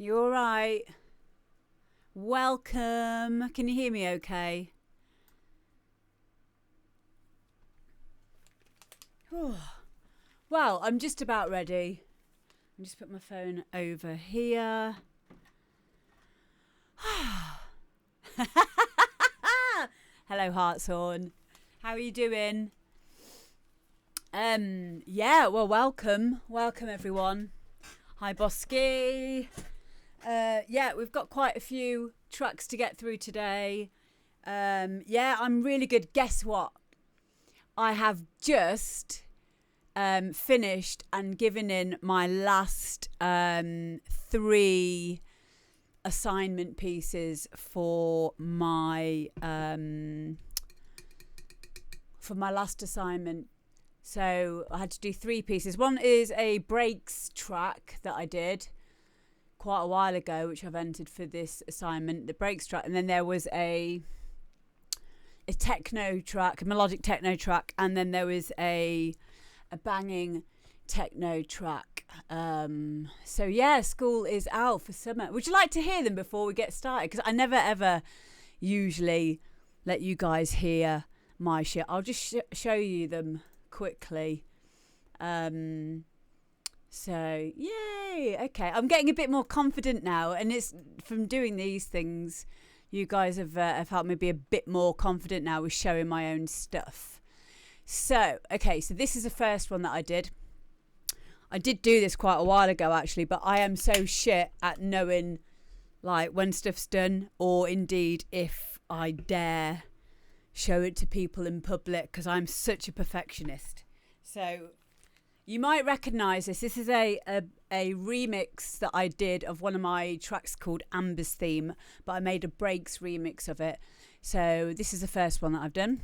You all right? Welcome. Can you hear me okay? Well, I'm just about ready. I'll just put my phone over here. Hello, Hartshorn. How are you doing? Yeah, well, welcome. Welcome, everyone. Hi, Bosky. Yeah, we've got quite a few tracks to get through today. Yeah, I'm really good. Guess what? I have just finished and given in my last 3 assignment pieces for my last assignment. So I had to do 3 pieces. One is a breaks track that I did quite a while ago, which I've entered for this assignment, the breaks track. And then there was a techno track, a melodic techno track, and then there was a banging techno track. So yeah, school is out for summer. Would you like to hear them before we get started? Because I never ever usually let you guys hear my shit. I'll just show you them quickly. So yay. Okay, I'm getting a bit more confident now, and it's from doing these things. You guys have helped me be a bit more confident now with showing my own stuff. So okay, so this is the first one that I did. I did do this quite a while ago actually, but I am so shit at knowing like when stuff's done, or indeed if I dare show it to people in public, because I'm such a perfectionist. So you might recognise this. This is a remix that I did of one of my tracks called Amber's Theme, but I made a breaks remix of it. So this is the first one that I've done.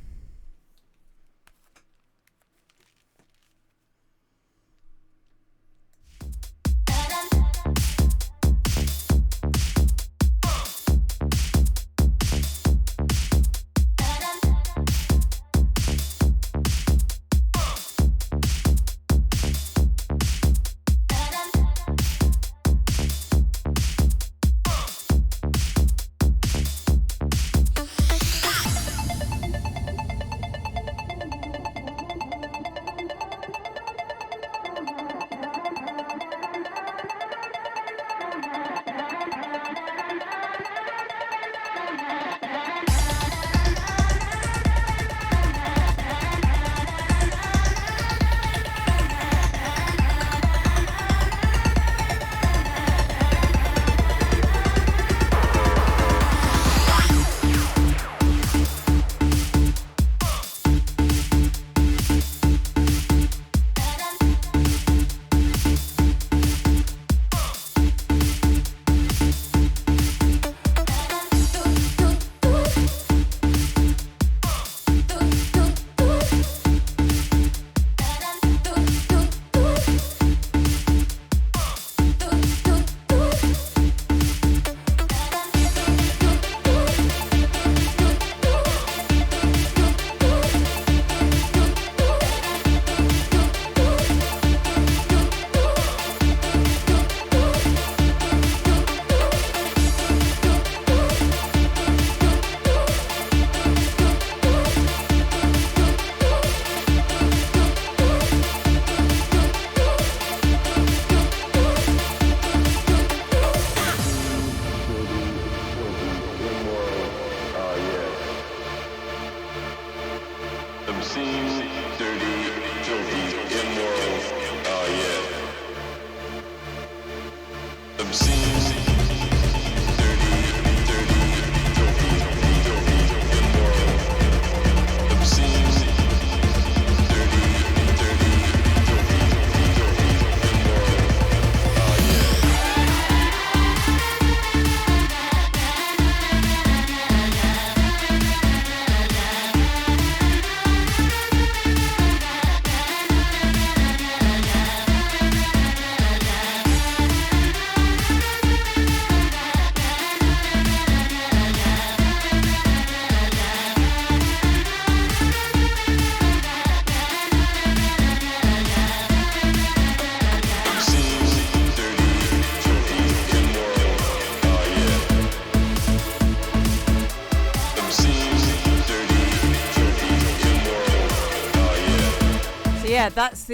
Yeah, that's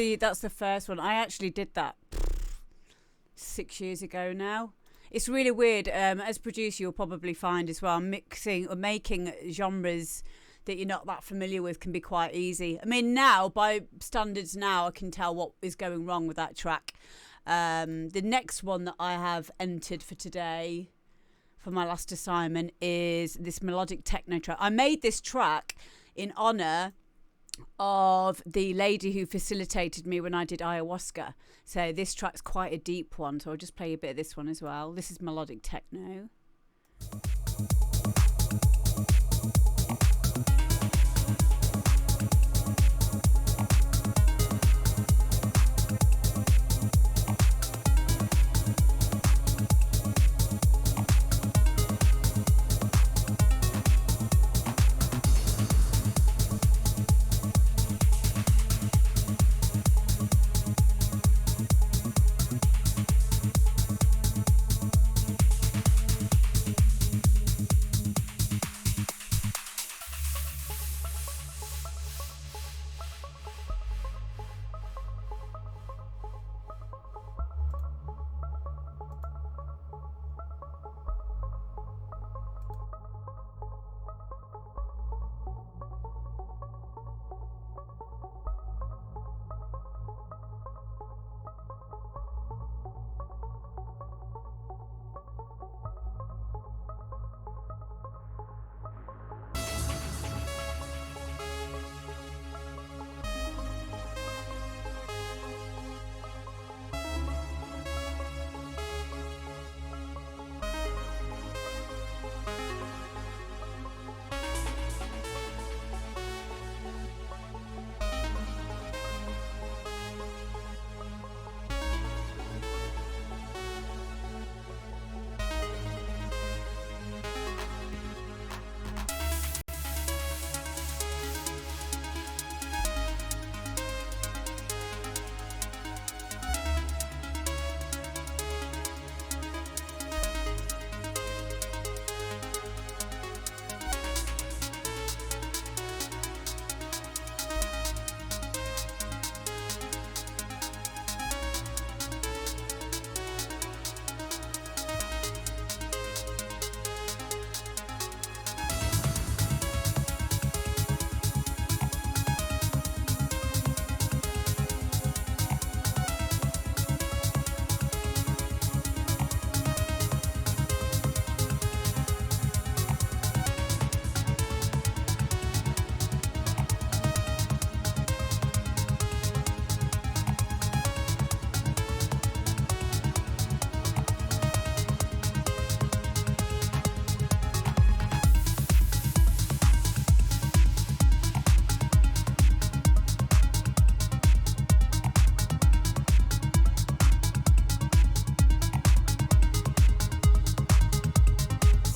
the first one. I actually did that 6 years ago now. It's really weird. As a producer, you'll probably find as well, mixing or making genres that you're not that familiar with can be quite easy. I mean, now, by standards now, I can tell what is going wrong with that track. The next one that I have entered for today, for my last assignment, is this melodic techno track. I made this track in honour of the lady who facilitated me when I did ayahuasca. So this track's quite a deep one, so I'll just play a bit of this one as well. This is melodic techno.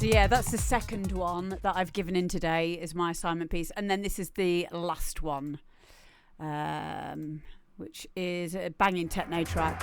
Yeah, that's the second one that I've given in today as my assignment piece. And then this is the last one, which is a banging techno track.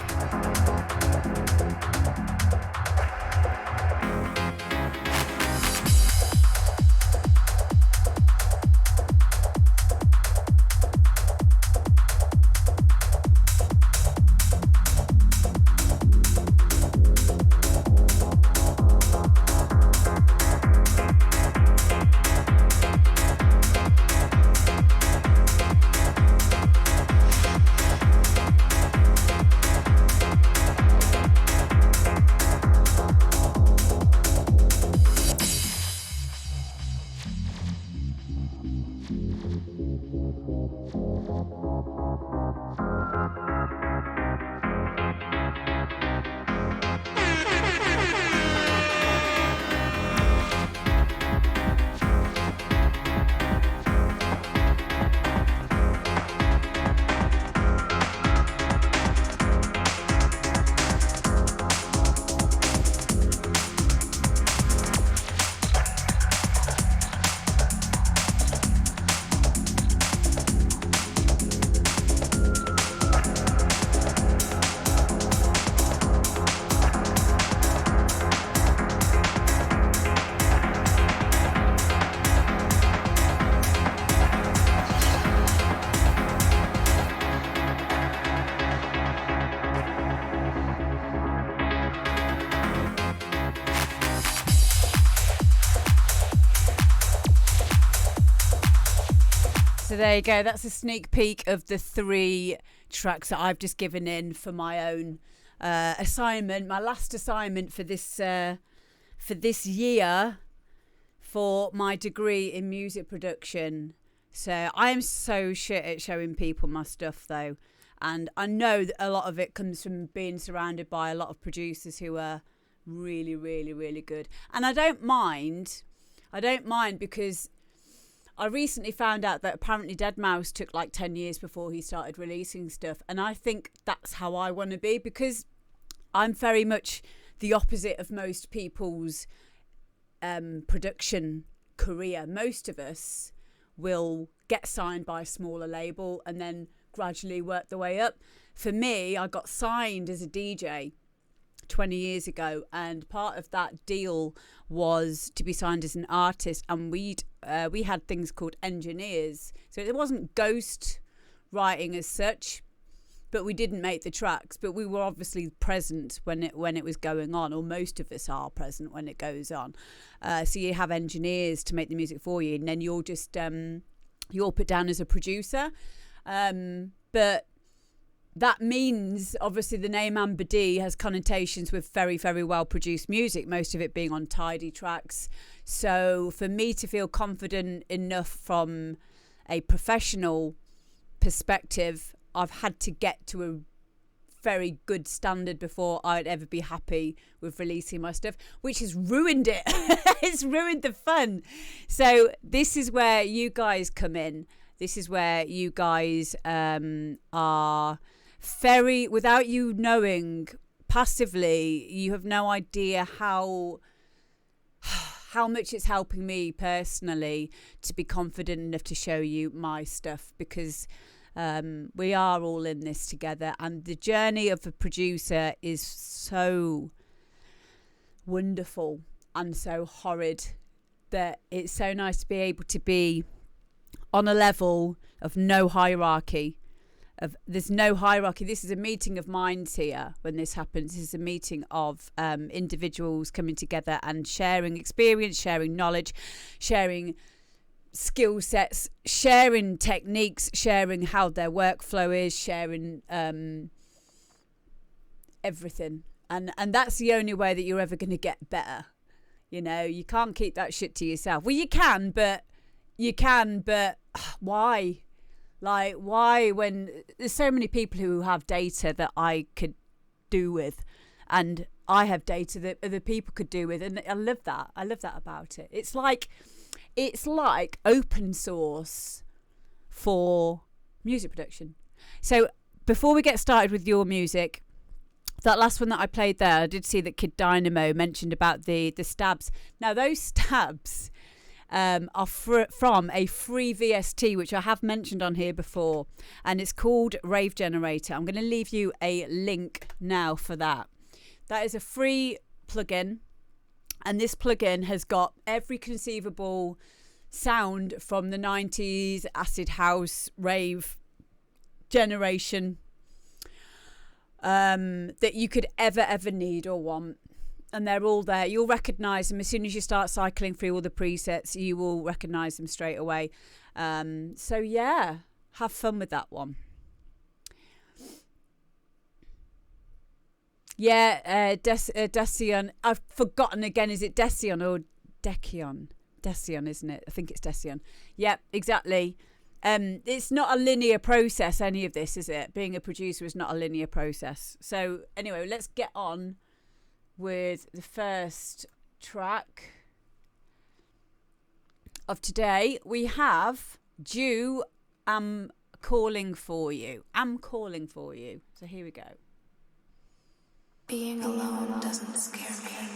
So there you go. That's a sneak peek of the 3 tracks that I've just given in for my own assignment, my last assignment for this year for my degree in music production. So I am so shit at showing people my stuff though. And I know that a lot of it comes from being surrounded by a lot of producers who are really, really, really good. And I don't mind. Because I recently found out that apparently Deadmau5 took like 10 years before he started releasing stuff. And I think that's how I want to be, because I'm very much the opposite of most people's production career. Most of us will get signed by a smaller label and then gradually work the way up. For me, I got signed as a DJ 20 years ago, and part of that deal was to be signed as an artist, and we had things called engineers, so it wasn't ghost writing as such, but we didn't make the tracks, but we were obviously present when it was going on, or most of us are present when it goes on. So you have engineers to make the music for you, and then you're just you're put down as a producer, but that means obviously the name Amber D has connotations with very, very well produced music, most of it being on tidy tracks. So for me to feel confident enough from a professional perspective, I've had to get to a very good standard before I'd ever be happy with releasing my stuff, which has ruined it. It's ruined the fun. So this is where you guys come in. This is where you guys are very, without you knowing, passively, you have no idea how much it's helping me personally to be confident enough to show you my stuff, because we are all in this together, and the journey of a producer is so wonderful and so horrid that it's so nice to be able to be on a level of no hierarchy. There's no hierarchy. This is a meeting of minds here when this happens. This is a meeting of individuals coming together and sharing experience, sharing knowledge, sharing skill sets, sharing techniques, sharing how their workflow is, sharing everything. And that's the only way that you're ever going to get better. You know, you can't keep that shit to yourself. Well, you can, but why? Like, why, when there's so many people who have data that I could do with, and I have data that other people could do with, and I love that. I love that about it. It's like open source for music production. So before we get started with your music, that last one that I played there, I did see that Kid Dynamo mentioned about the stabs. Now those stabs are from a free VST, which I have mentioned on here before, and it's called Rave Generator. I'm going to leave you a link now for that. That is a free plugin, and this plugin has got every conceivable sound from the 90s, acid house, rave generation that you could ever need or want. And they're all there. You'll recognise them as soon as you start cycling through all the presets. You will recognise them straight away. So yeah, have fun with that one. Yeah, Decion. I've forgotten again. Is it Decion or Decion? Decion, isn't it? I think it's Decion. Yep, exactly. It's not a linear process, any of this, is it? Being a producer is not a linear process. So anyway, let's get on with the first track of today. We have Jew, I'm Calling For You. I'm Calling For You. So here we go. Being alone doesn't scare me.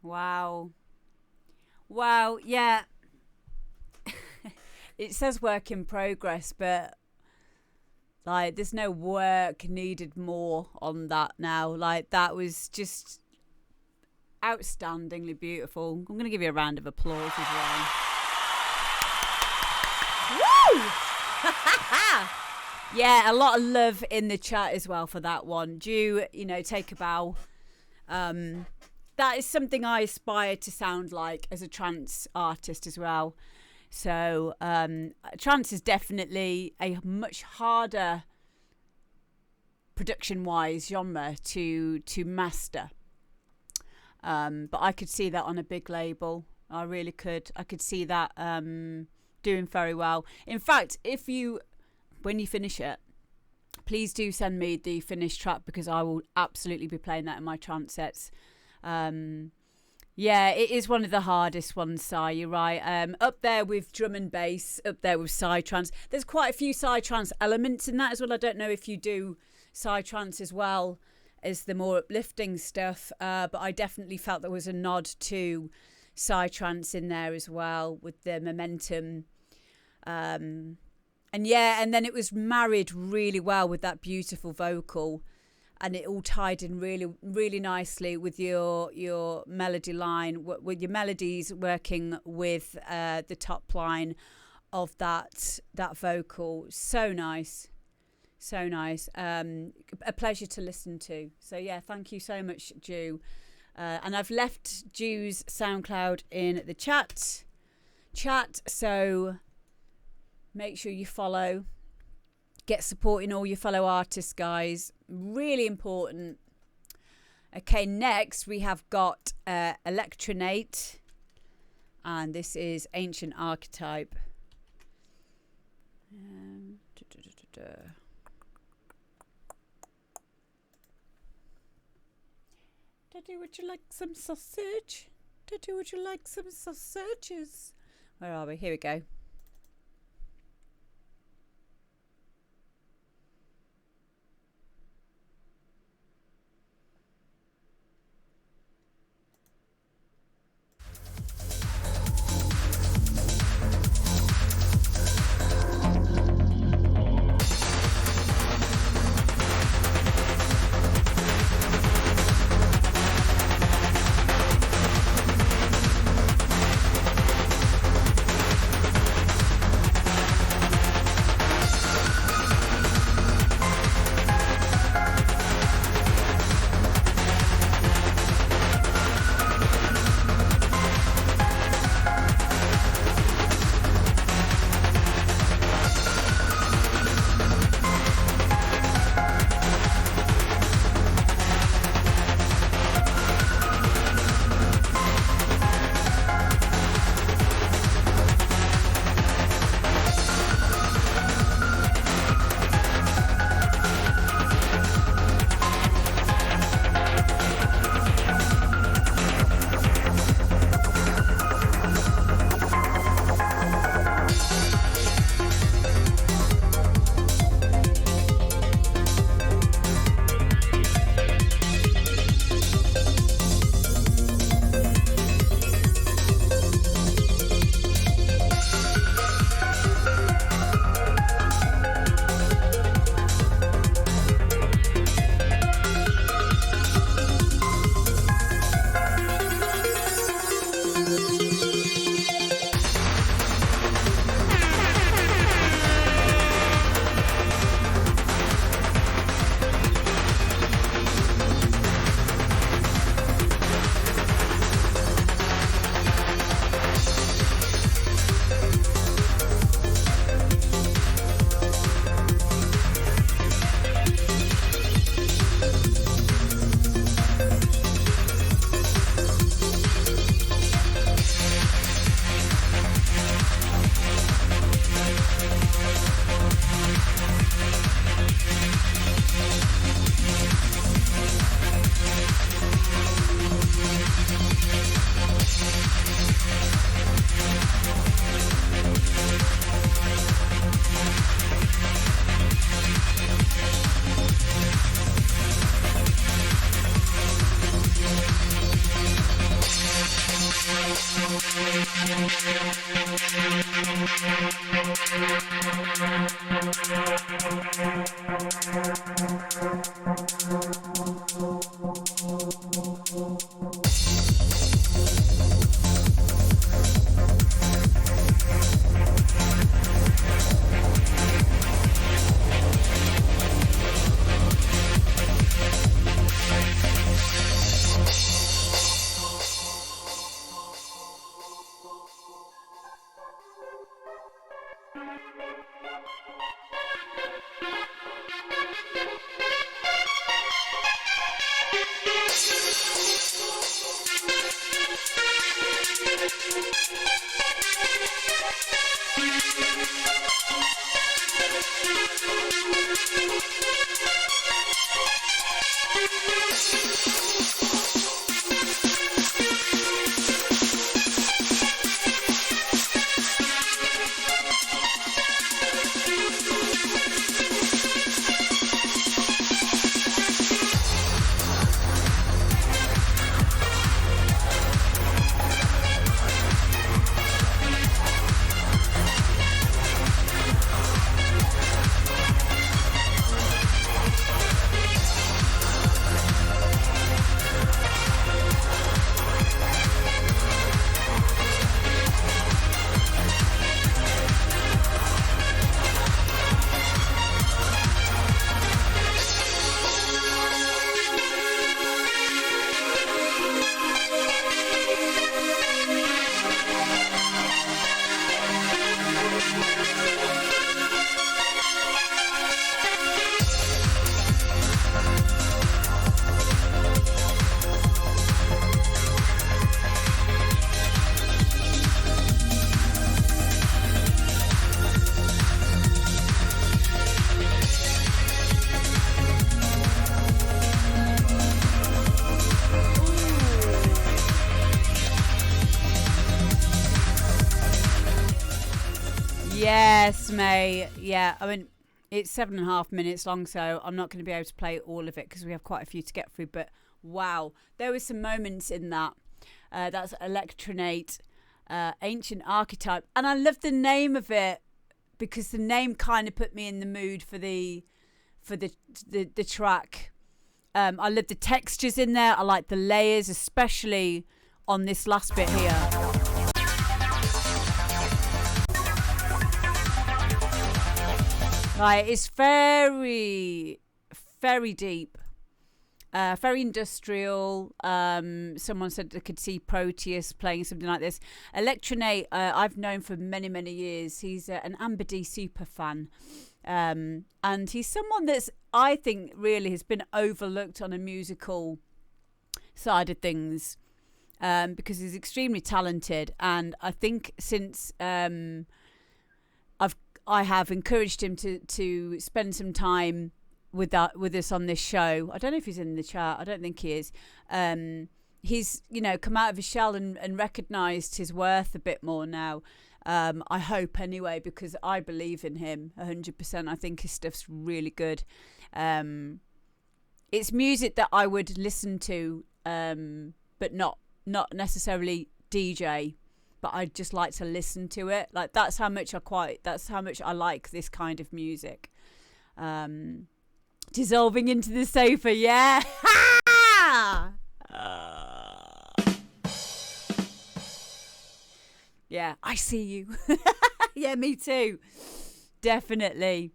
Wow. Wow, yeah. It says work in progress, but like there's no work needed more on that now. Like that was just outstandingly beautiful. I'm going to give you a round of applause as well. Woo! Yeah, a lot of love in the chat as well for that one. Do take a bow. That is something I aspire to sound like as a trance artist as well. So trance is definitely a much harder production-wise genre to master. But I could see that on a big label. I really could. I could see that doing very well. In fact, when you finish it, please do send me the finished track because I will absolutely be playing that in my trance sets. Yeah, it is one of the hardest ones, Si, you're right. Up there with drum and bass, up there with psytrance. There's quite a few psytrance elements in that as well. I don't know if you do psytrance as well as the more uplifting stuff, but I definitely felt there was a nod to psytrance in there as well with the momentum. And then it was married really well with that beautiful vocal. And it all tied in really, really nicely with your melody line, with your melodies working with the top line of that vocal. So nice, so nice. A pleasure to listen to. So yeah, thank you so much, Ju. And I've left Ju's SoundCloud in the chat. So make sure you follow. Get supporting all your fellow artists, guys. Really important. Okay, next we have got Electronate. And this is Ancient Archetype. Daddy, would you like some sausage? Daddy, would you like some sausages? Where are we? Here we go. Yes, mate. Yeah, I mean, it's 7.5 minutes long, so I'm not going to be able to play all of it because we have quite a few to get through. But wow, there were some moments in that. That's Electronate, Ancient Archetype, and I love the name of it because the name kind of put me in the mood for the track. I love the textures in there. I like the layers, especially on this last bit here. Like, it's very, very deep, very industrial. Someone said they could see Proteus playing something like this. Electronate, I've known for many, many years. He's an Amber super fan. And he's someone that's, I think, really has been overlooked on a musical side of things because he's extremely talented. And I think since I have encouraged him to spend some time with us on this show. I don't know if he's in the chat. I don't think he is. He's, come out of his shell and recognised his worth a bit more now. I hope anyway, because I believe in him 100%. I think his stuff's really good. It's music that I would listen to, but not necessarily DJ. But I just like to listen to it. Like that's how much I like this kind of music. Dissolving into the sofa, yeah. Yeah, I see you. Yeah, me too. Definitely.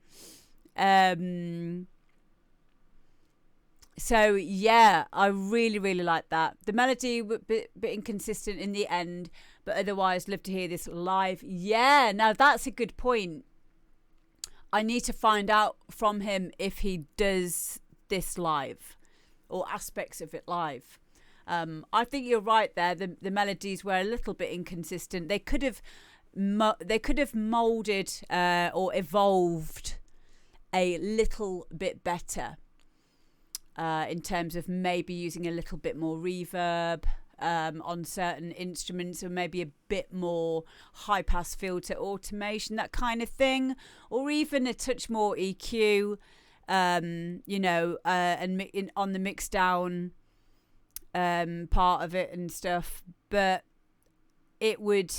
So yeah, I really, really like that. The melody was a bit inconsistent in the end, but otherwise love to hear this live. Yeah, now that's a good point. I need to find out from him if he does this live or aspects of it live. I think you're right there. The melodies were a little bit inconsistent. They could have molded or evolved a little bit better in terms of maybe using a little bit more reverb on certain instruments, or maybe a bit more high pass filter automation, that kind of thing, or even a touch more EQ, and on the mix down part of it and stuff. But it would.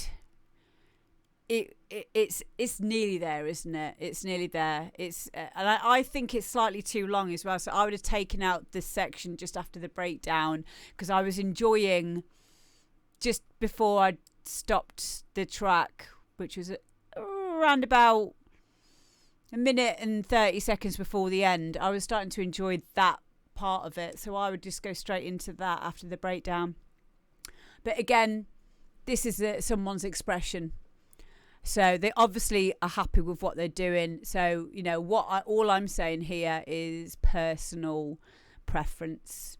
It's nearly there, isn't it? It's nearly there. It's and I think it's slightly too long as well. So I would have taken out this section just after the breakdown because I was enjoying just before I stopped the track, which was around about a minute and 30 seconds before the end. I was starting to enjoy that part of it, so I would just go straight into that after the breakdown. But again, this is someone's expression. So they obviously are happy with what they're doing. So, you know, all I'm saying here is personal preference.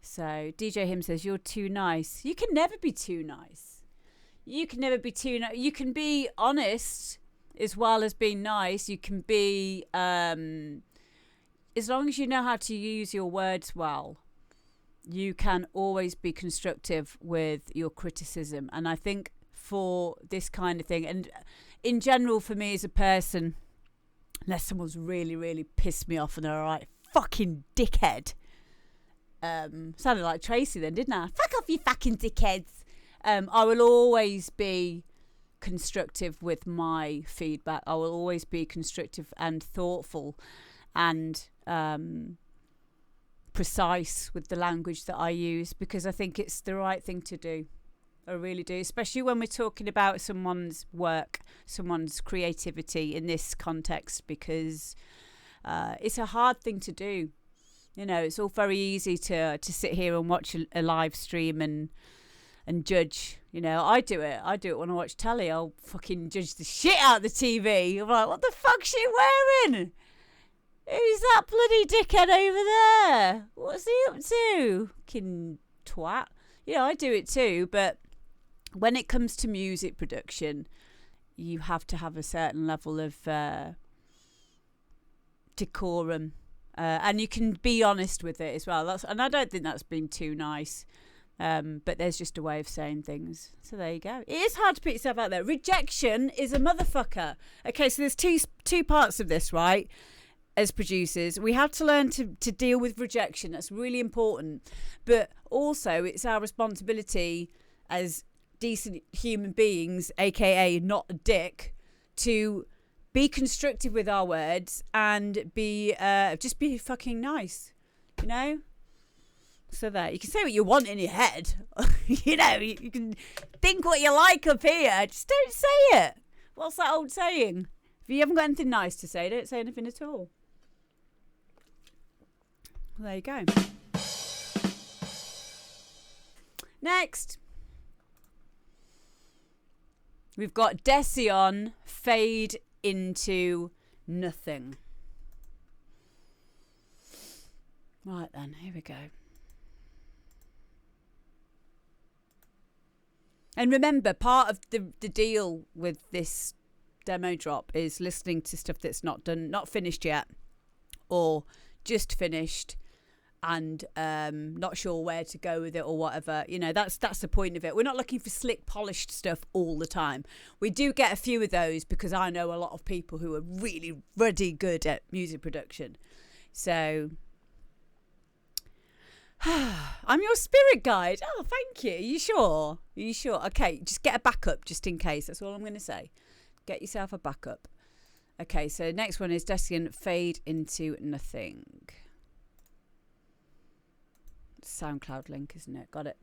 So DJ Him says, you're too nice. You can never be too nice. You can never be too nice. You can be honest as well as being nice. You can be, as long as you know how to use your words well, you can always be constructive with your criticism. And I think for this kind of thing, and in general for me as a person, unless someone's really, really pissed me off and they're right fucking dickhead. Sounded like Tracy then, didn't I? Fuck off, you fucking dickheads. I will always be constructive with my feedback. I will always be constructive and thoughtful and precise with the language that I use, because I think it's the right thing to do. I really do, especially when we're talking about someone's work, someone's creativity in this context, because it's a hard thing to do. You know, it's all very easy to sit here and watch a live stream and judge. You know, I do it when I watch telly. I'll fucking judge the shit out of the TV. I'm like, what the fuck's she wearing? Who's that bloody dickhead over there? What's he up to? Fucking twat. Yeah, I do it too, but when it comes to music production, you have to have a certain level of decorum, and you can be honest with it as well. And I don't think that's been too nice, but there's just a way of saying things. So there you go. It is hard to put yourself out there. Rejection is a motherfucker. Okay, so there's two parts of this, right? As producers, we have to learn to deal with rejection. That's really important. But also, it's our responsibility as decent human beings, aka not a dick, to be constructive with our words and be just be fucking nice, you know. So that you can say what you want in your head, you know, you can think what you like up here, just don't say it. What's that old saying? If you haven't got anything nice to say, don't say anything at all. Well, there you go. Next, we've got Decion, Fade into Nothing. Right then, here we go. And remember, part of the deal with this demo drop is listening to stuff that's not done, not finished yet, or just finished, and not sure where to go with it or whatever. You know, that's the point of it. We're not looking for slick, polished stuff all the time. We do get a few of those because I know a lot of people who are really, really good at music production. So I'm your spirit guide. Oh, thank you. Are you sure? Are you sure? Okay, just get a backup just in case. That's all I'm going to say. Get yourself a backup. Okay, so next one is Decion, Fade into Nothing. SoundCloud link, isn't it? Got it.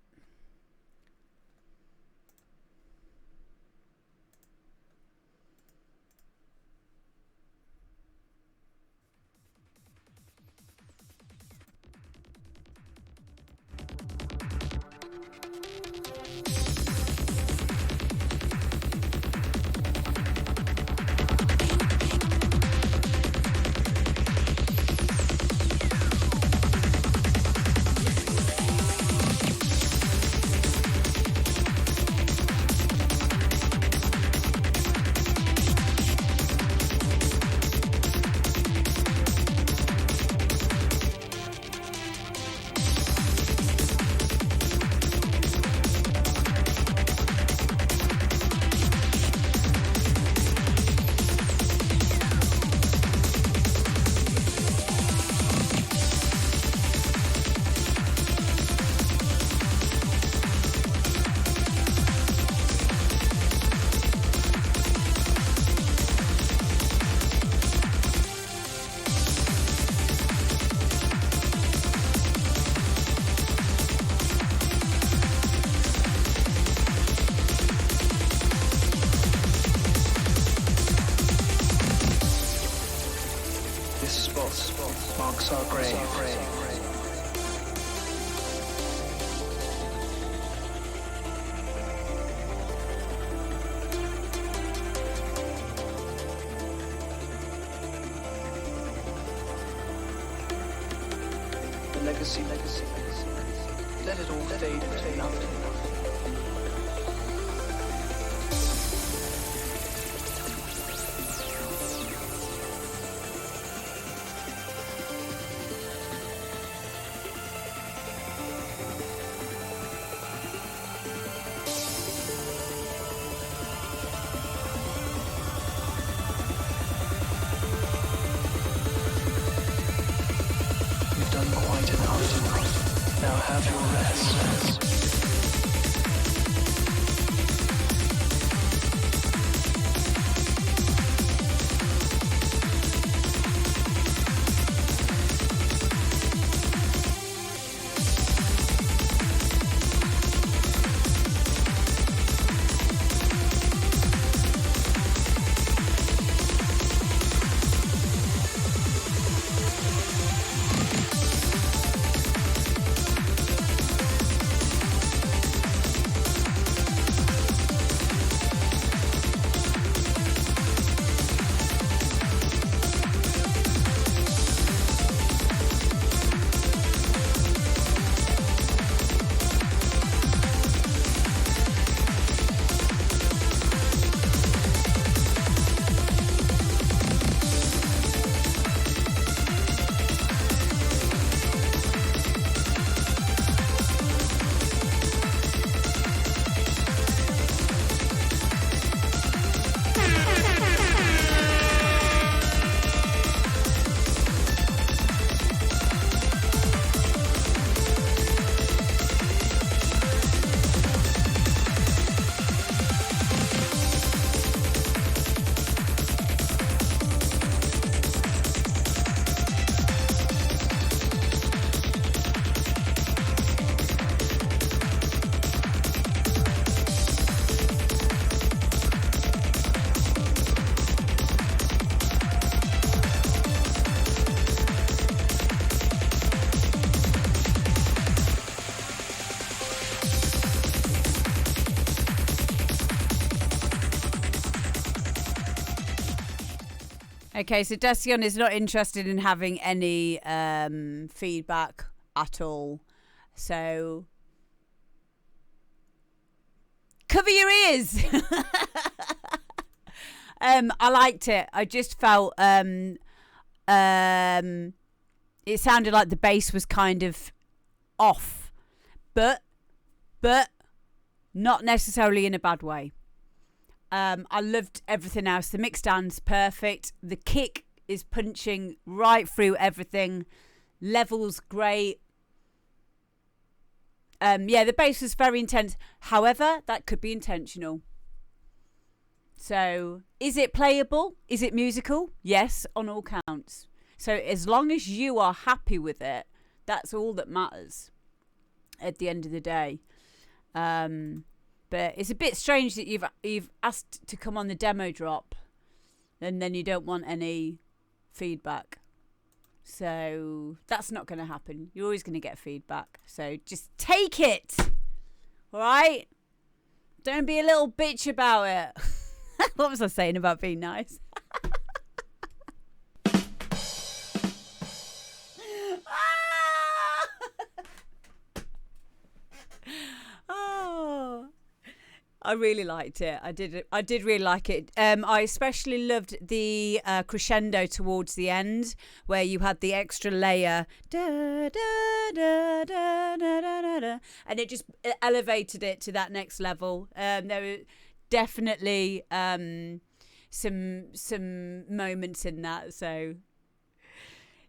marks our grave. The legacy. Let it all fade into nothing. You've done quite enough. Now have your rest. Okay, so Desion is not interested in having any feedback at all. So cover your ears. I liked it. I just felt it sounded like the bass was kind of off, but not necessarily in a bad way. I loved everything else. The mix down's perfect. The kick is punching right through everything. Levels great. The bass was very intense. However, that could be intentional. So, is it playable? Is it musical? Yes, on all counts. So, as long as you are happy with it, that's all that matters at the end of the day. But it's a bit strange that you've asked to come on the demo drop and then you don't want any feedback. So that's not going to happen. You're always going to get feedback. So just take it. All right? Don't be a little bitch about it. What was I saying about being nice? Oh, I really liked it. I did really like it. I especially loved the crescendo towards the end, where you had the extra layer, da, da, da, da, da, da, da, and it just elevated it to that next level. There were definitely some moments in that. So,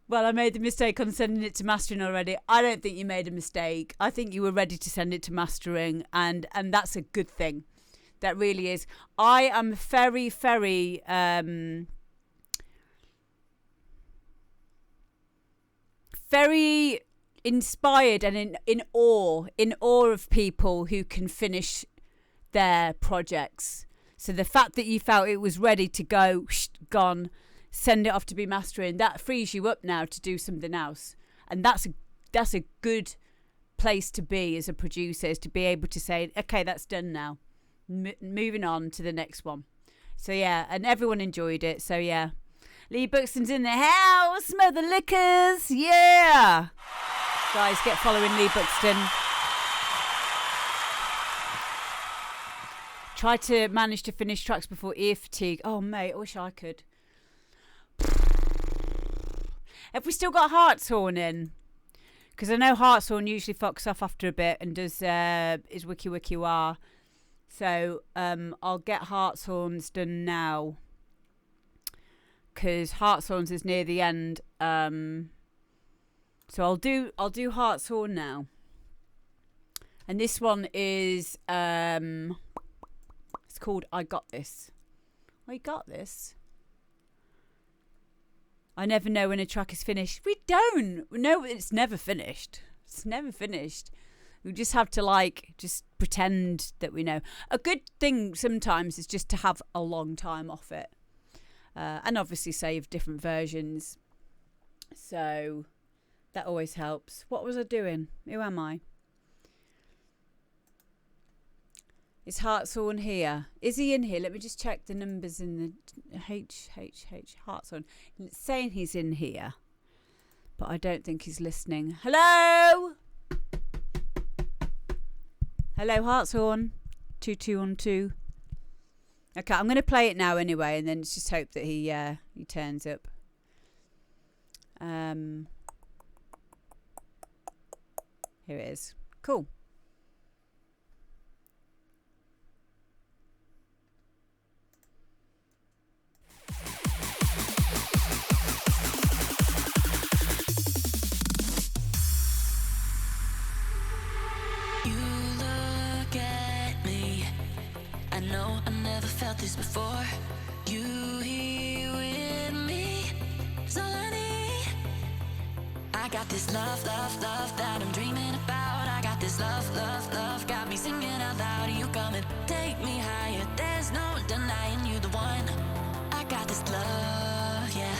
well, I made the mistake on sending it to mastering already. I don't think you made a mistake. I think you were ready to send it to mastering, and that's a good thing. That really is. I am very, very very inspired and in awe of people who can finish their projects. So the fact that you felt it was ready to go, gone, send it off to be mastering. That frees you up now to do something else, and that's a good place to be as a producer, is to be able to say, okay, that's done now, moving on to the next one. So yeah, and everyone enjoyed it. So yeah, Lee Buxton's in the house, Mother Liquors, yeah. Guys, get following Lee Buxton. Try to manage to finish tracks before ear fatigue. Oh mate, I wish I could. Have we still got Hartshorn in? Because I know Hartshorn usually fucks off after a bit and does his wiki wiki wah. So I'll get Hartshorns done now. Because Hartshorns is near the end. So I'll do Hartshorn now. And this one is it's called I Got This. I Got This. I never know when a track is finished. We don't. No, it's never finished. It's never finished. We just have to just pretend that we know. A good thing sometimes is just to have a long time off it. And obviously save different versions. So that always helps. What was I doing? Who am I? Is Hartshorn here? Is he in here? Let me just check the numbers in the Hartshorn. It's saying he's in here, but I don't think he's listening. Hello? Hello, Hartshorn. 2212. Okay, I'm going to play it now anyway, and then just hope that he turns up. Here it is. Cool. Felt this before. You here with me, it's all I need. I got this love, love, love that I'm dreaming about. I got this love, love, love, got me singing out loud. You come and take me higher. There's no denying you the one. I got this love, yeah.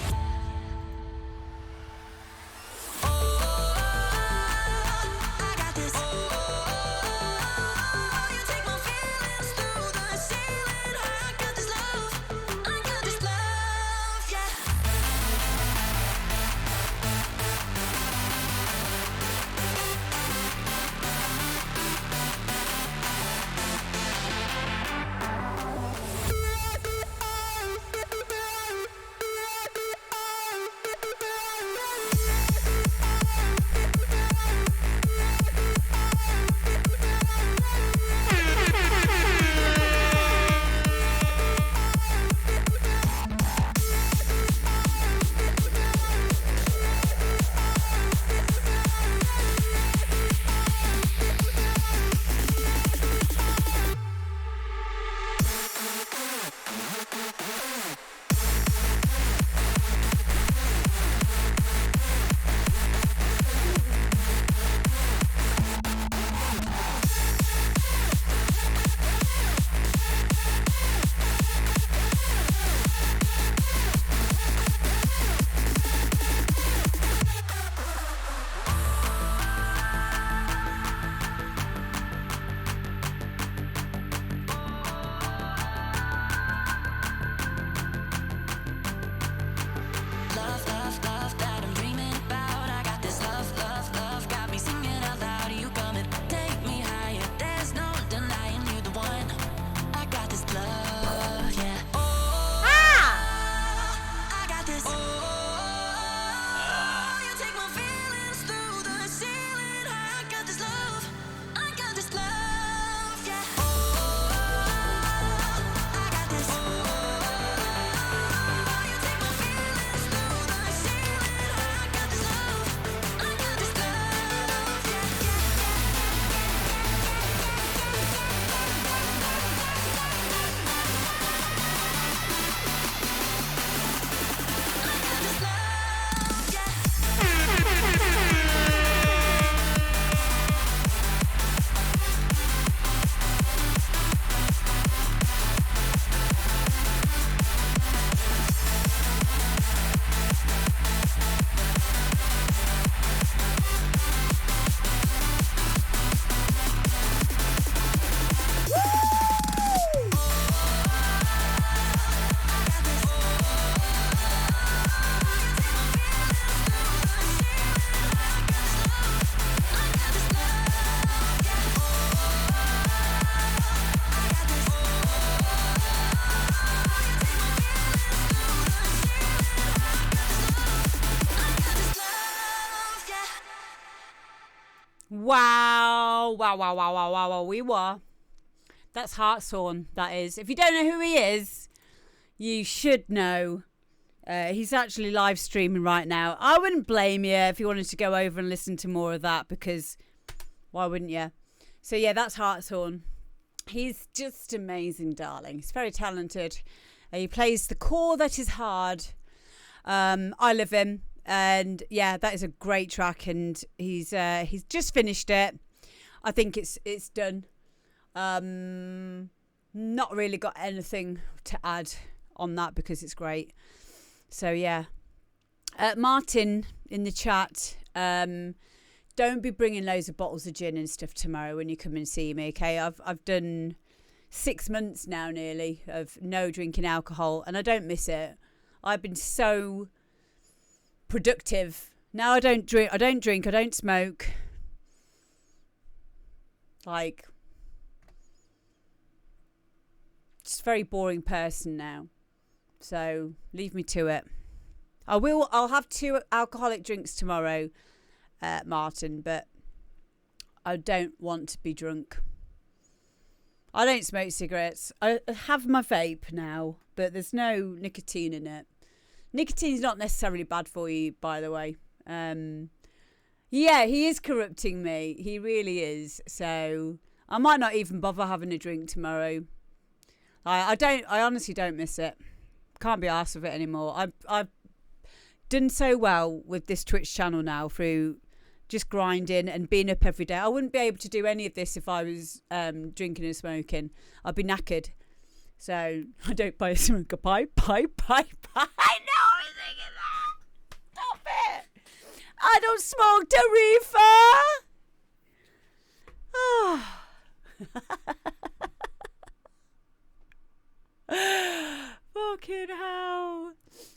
Wow. Wow. We were. That's Hartshorn, that is. If you don't know who he is, you should know. He's actually live streaming right now. I wouldn't blame you if you wanted to go over and listen to more of that, because why wouldn't you? So yeah, that's Hartshorn. He's just amazing, darling. He's very talented. He plays the core that is hard. I love him, and yeah, that is a great track. And he's just finished it. I think it's done. Not really got anything to add on that because it's great. So yeah, Martin in the chat, don't be bringing loads of bottles of gin and stuff tomorrow when you come and see me, okay? I've done 6 months now nearly of no drinking alcohol, and I don't miss it. I've been so productive. Now I don't drink, I don't smoke. Like, just a very boring person now. So leave me to it. I'll have 2 alcoholic drinks tomorrow, Martin, but I don't want to be drunk. I don't smoke cigarettes. I have my vape now, but there's no nicotine in it. Nicotine's not necessarily bad for you, by the way. Yeah, he is corrupting me. He really is. So I might not even bother having a drink tomorrow. I honestly don't miss it. Can't be arsed with it anymore. I've done so well with this Twitch channel now through just grinding and being up every day. I wouldn't be able to do any of this if I was drinking and smoking. I'd be knackered. So I don't buy a smoke a pipe. I know I was thinking that. Stop it. I don't smoke Tarifa. Fucking hell.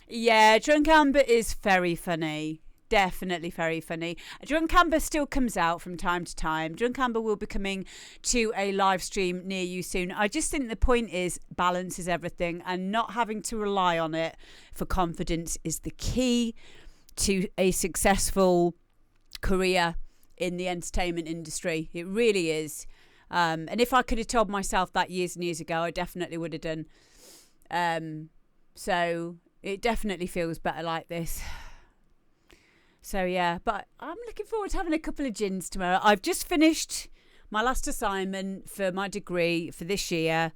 Yeah, Drunk Amber is very funny. Definitely very funny. Drunk Amber still comes out from time to time. Drunk Amber will be coming to a live stream near you soon. I just think the point is balance is everything, and not having to rely on it for confidence is the key to a successful career in the entertainment industry. It really is. And if I could have told myself that years and years ago, I definitely would have done. So it definitely feels better like this. So yeah, but I'm looking forward to having a couple of gins tomorrow. I've just finished my last assignment for my degree for this year,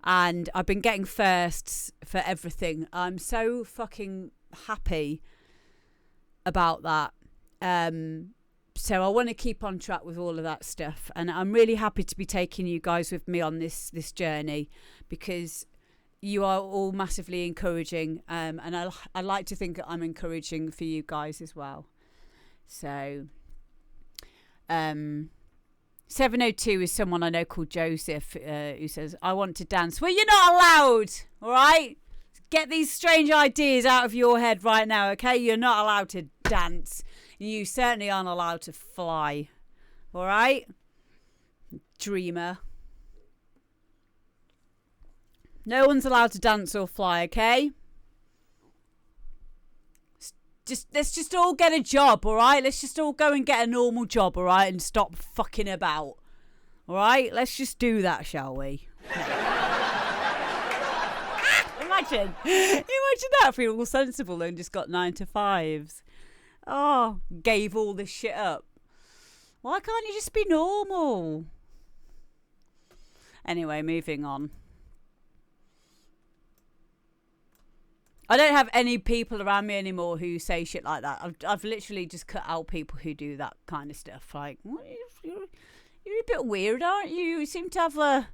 and I've been getting firsts for everything. I'm so fucking happy about that. So I want to keep on track with all of that stuff, and I'm really happy to be taking you guys with me on this journey, because you are all massively encouraging, and I like to think that I'm encouraging for you guys as well. So 702 is someone I know called Joseph, who says, I want to dance. Well, you're not allowed, all right? Get these strange ideas out of your head right now, okay? You're not allowed to dance. You certainly aren't allowed to fly, all right? Dreamer. No one's allowed to dance or fly, okay? Let's just all get a job, all right? Let's just all go and get a normal job, all right? And stop fucking about, all right? Let's just do that, shall we? Imagine that if we were all sensible and just got 9 to 5s. Oh, gave all this shit up. Why can't you just be normal? Anyway, moving on. I don't have any people around me anymore who say shit like that. I've literally just cut out people who do that kind of stuff. Like, you're a bit weird, aren't you? You seem to have a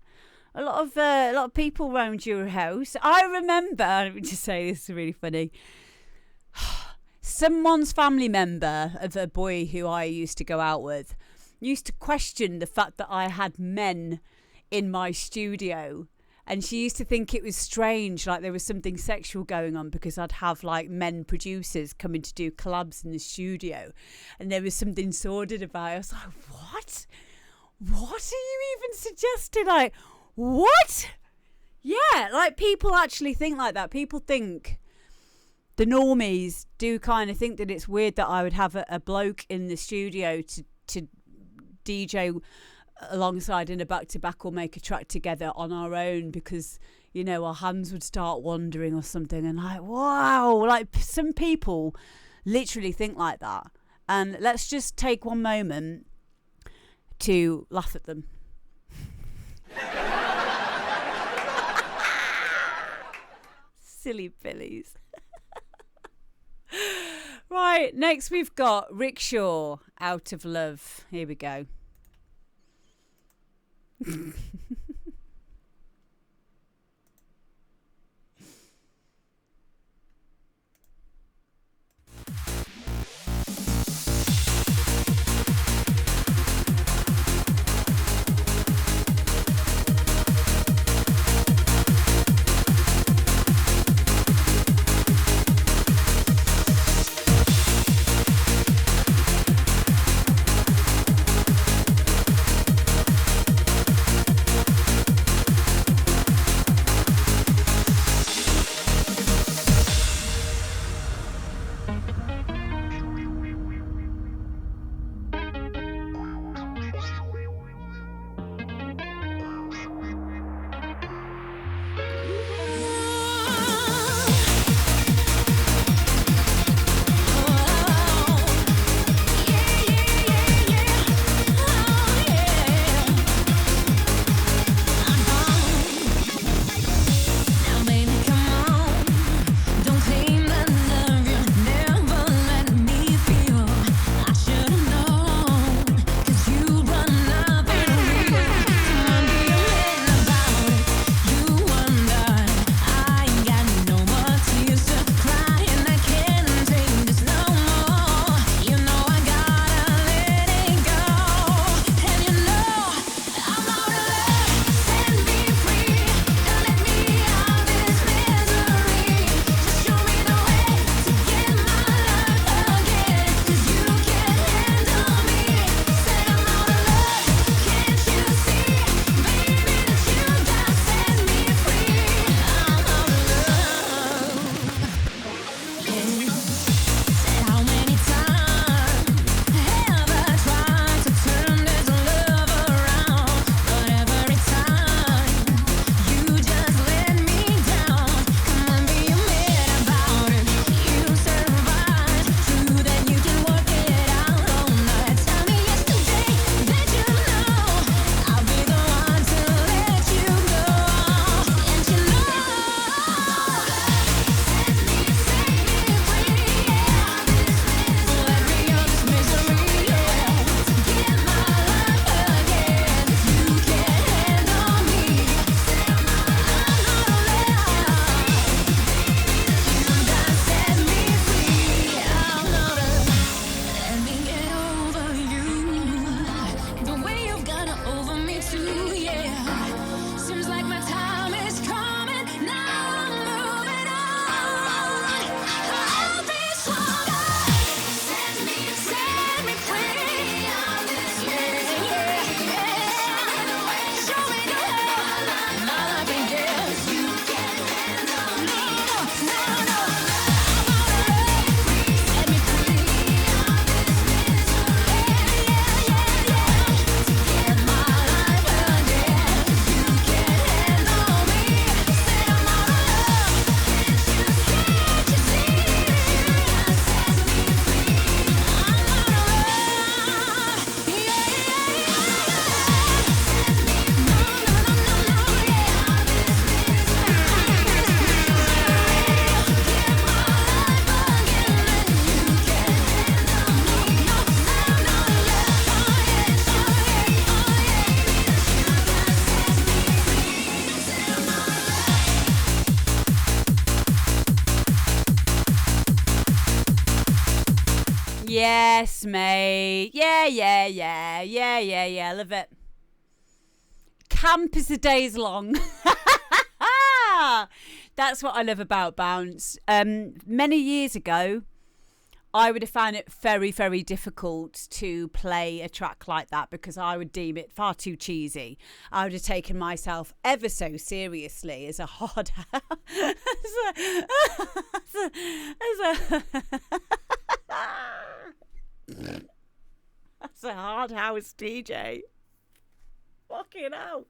lot of people around your house. I remember, let me just say, this is really funny. Someone's family member of a boy who I used to go out with used to question the fact that I had men in my studio. And she used to think it was strange, like there was something sexual going on, because I'd have like men producers coming to do collabs in the studio. And there was something sordid about it. I was like, what? What are you even suggesting? Like, what? Yeah, like people actually think like that. People think, the normies do kind of think that it's weird that I would have a bloke in the studio to DJ alongside in a back-to-back or make a track together on our own, because you know our hands would start wandering or something, and like, wow, like some people literally think like that. And let's just take one moment to laugh at them. Silly billies. Right, next we've got Rickshaw, Out of Love. Here we go. Yes, mate. Yeah. Love it. Camp as the day's long. That's what I love about Bounce. Many years ago, I would have found it very, very difficult to play a track like that because I would deem it far too cheesy. I would have taken myself ever so seriously as a hard It's a hard house DJ. Fucking hell.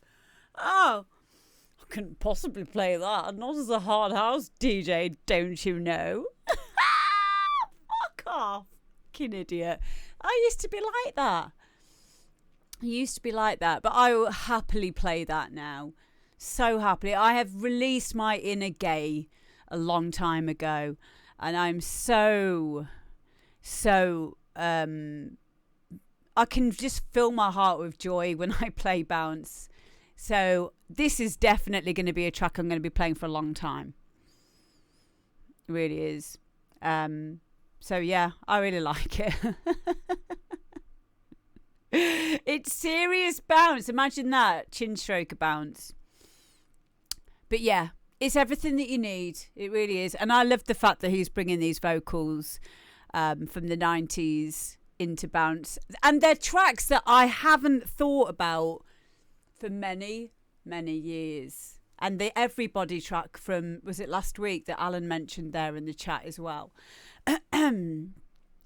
Oh, I couldn't possibly play that. Not as a hard house DJ, don't you know? Fuck off. Fucking idiot. I used to be like that. But I will happily play that now. So happily. I have released my inner gay a long time ago, and I'm so I can just fill my heart with joy when I play bounce. So this is definitely going to be a track I'm going to be playing for a long time. It really is. So yeah, I really like it. It's serious bounce. Imagine that, chin stroker bounce. But yeah, it's everything that you need. It really is. And I love the fact that he's bringing these vocals from the 90s into bounce. And they're tracks that I haven't thought about for many, many years. And the Everybody track from, was it last week that Alan mentioned there in the chat as well?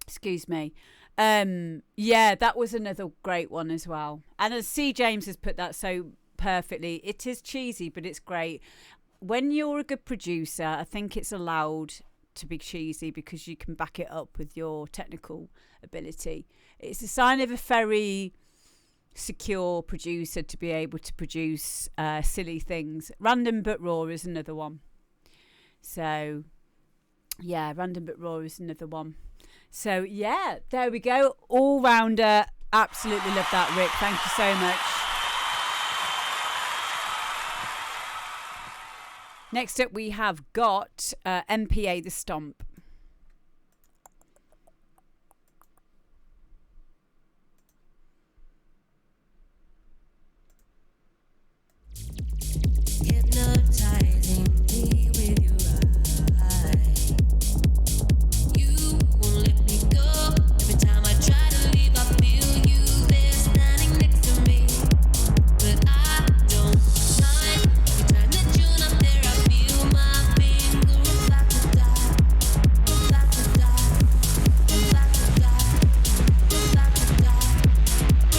Excuse me. Yeah, that was another great one as well. And as C. James has put that so perfectly, it is cheesy, but it's great. When you're a good producer, I think it's allowed to be cheesy because you can back it up with your technical ability. It's a sign of a very secure producer to be able to produce silly things. Random but Raw is another one. So yeah, Random but Raw is another one. So yeah, there we go. All rounder. Absolutely love that, Rick. Thank you so much. Next up, we have got MPA The Stomp. Hypnotizing me with your eyes. You won't let me go. Every time I try to leave, I feel you there standing next to me. But I don't mind. Every time that you're not there, I feel my finger about to die, about to die, about to die, about to die, about to die, about to die.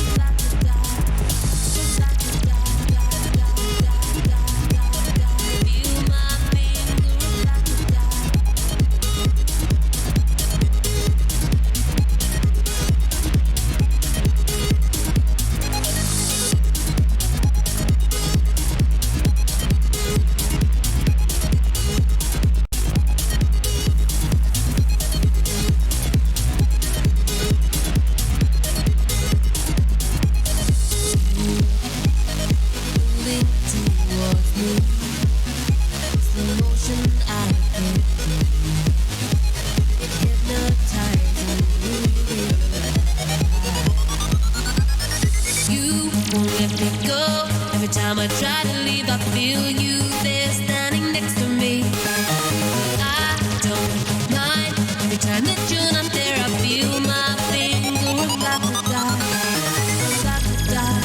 Every time I try to leave, I feel you there standing next to me. I don't mind. Every time that you're not there, I feel my finger about to die, about to die,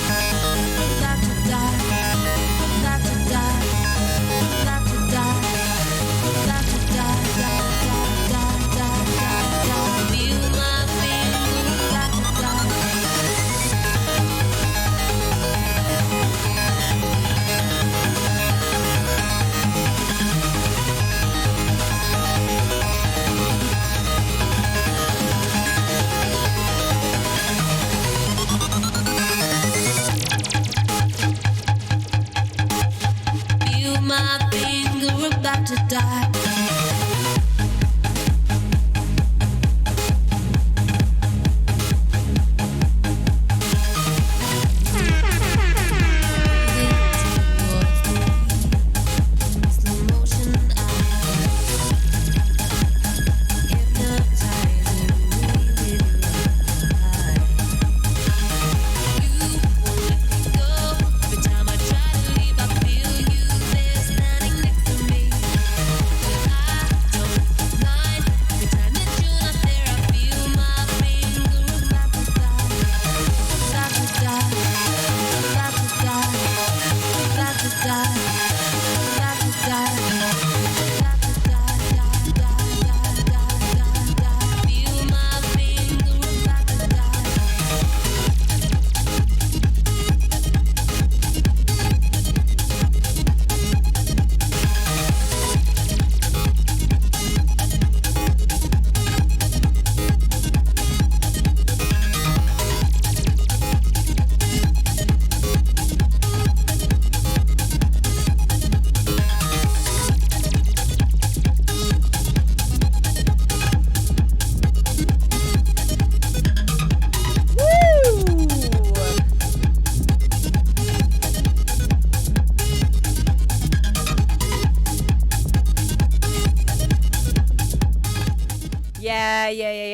about to die, about to die, about to die, about to die, I feel my finger about to die.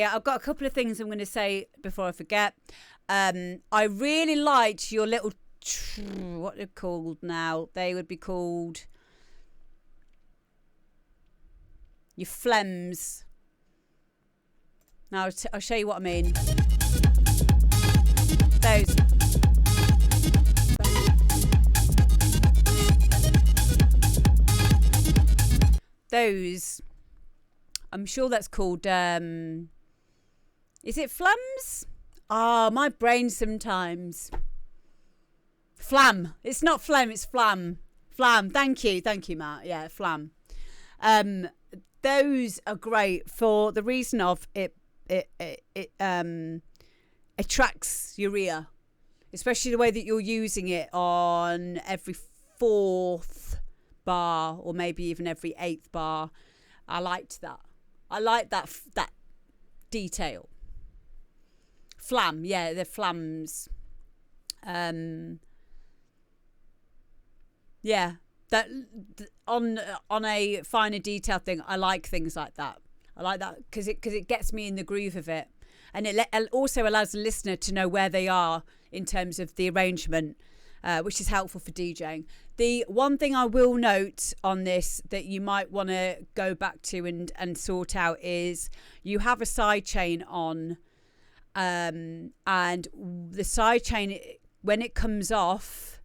Yeah, I've got a couple of things I'm going to say before I forget. I really liked your little, what they're called now. They would be called your phlegms. Now I'll show you what I mean. Those. I'm sure that's called. Is it phlegms? Ah, my brain sometimes. Phlegm. It's not phlegm. It's phlegm. Phlegm. Thank you, Matt. Yeah, phlegm. Those are great for the reason of it attracts urea, especially the way that you're using it on every 4th bar or maybe even every 8th bar. I liked that. I like that detail. Phlegm, yeah, they're phlegms. Yeah, that on a finer detail thing. I like things like that. I like that because it gets me in the groove of it, and it also allows the listener to know where they are in terms of the arrangement, which is helpful for DJing. The one thing I will note on this that you might want to go back to and sort out is you have a side chain on, and the side chain, when it comes off,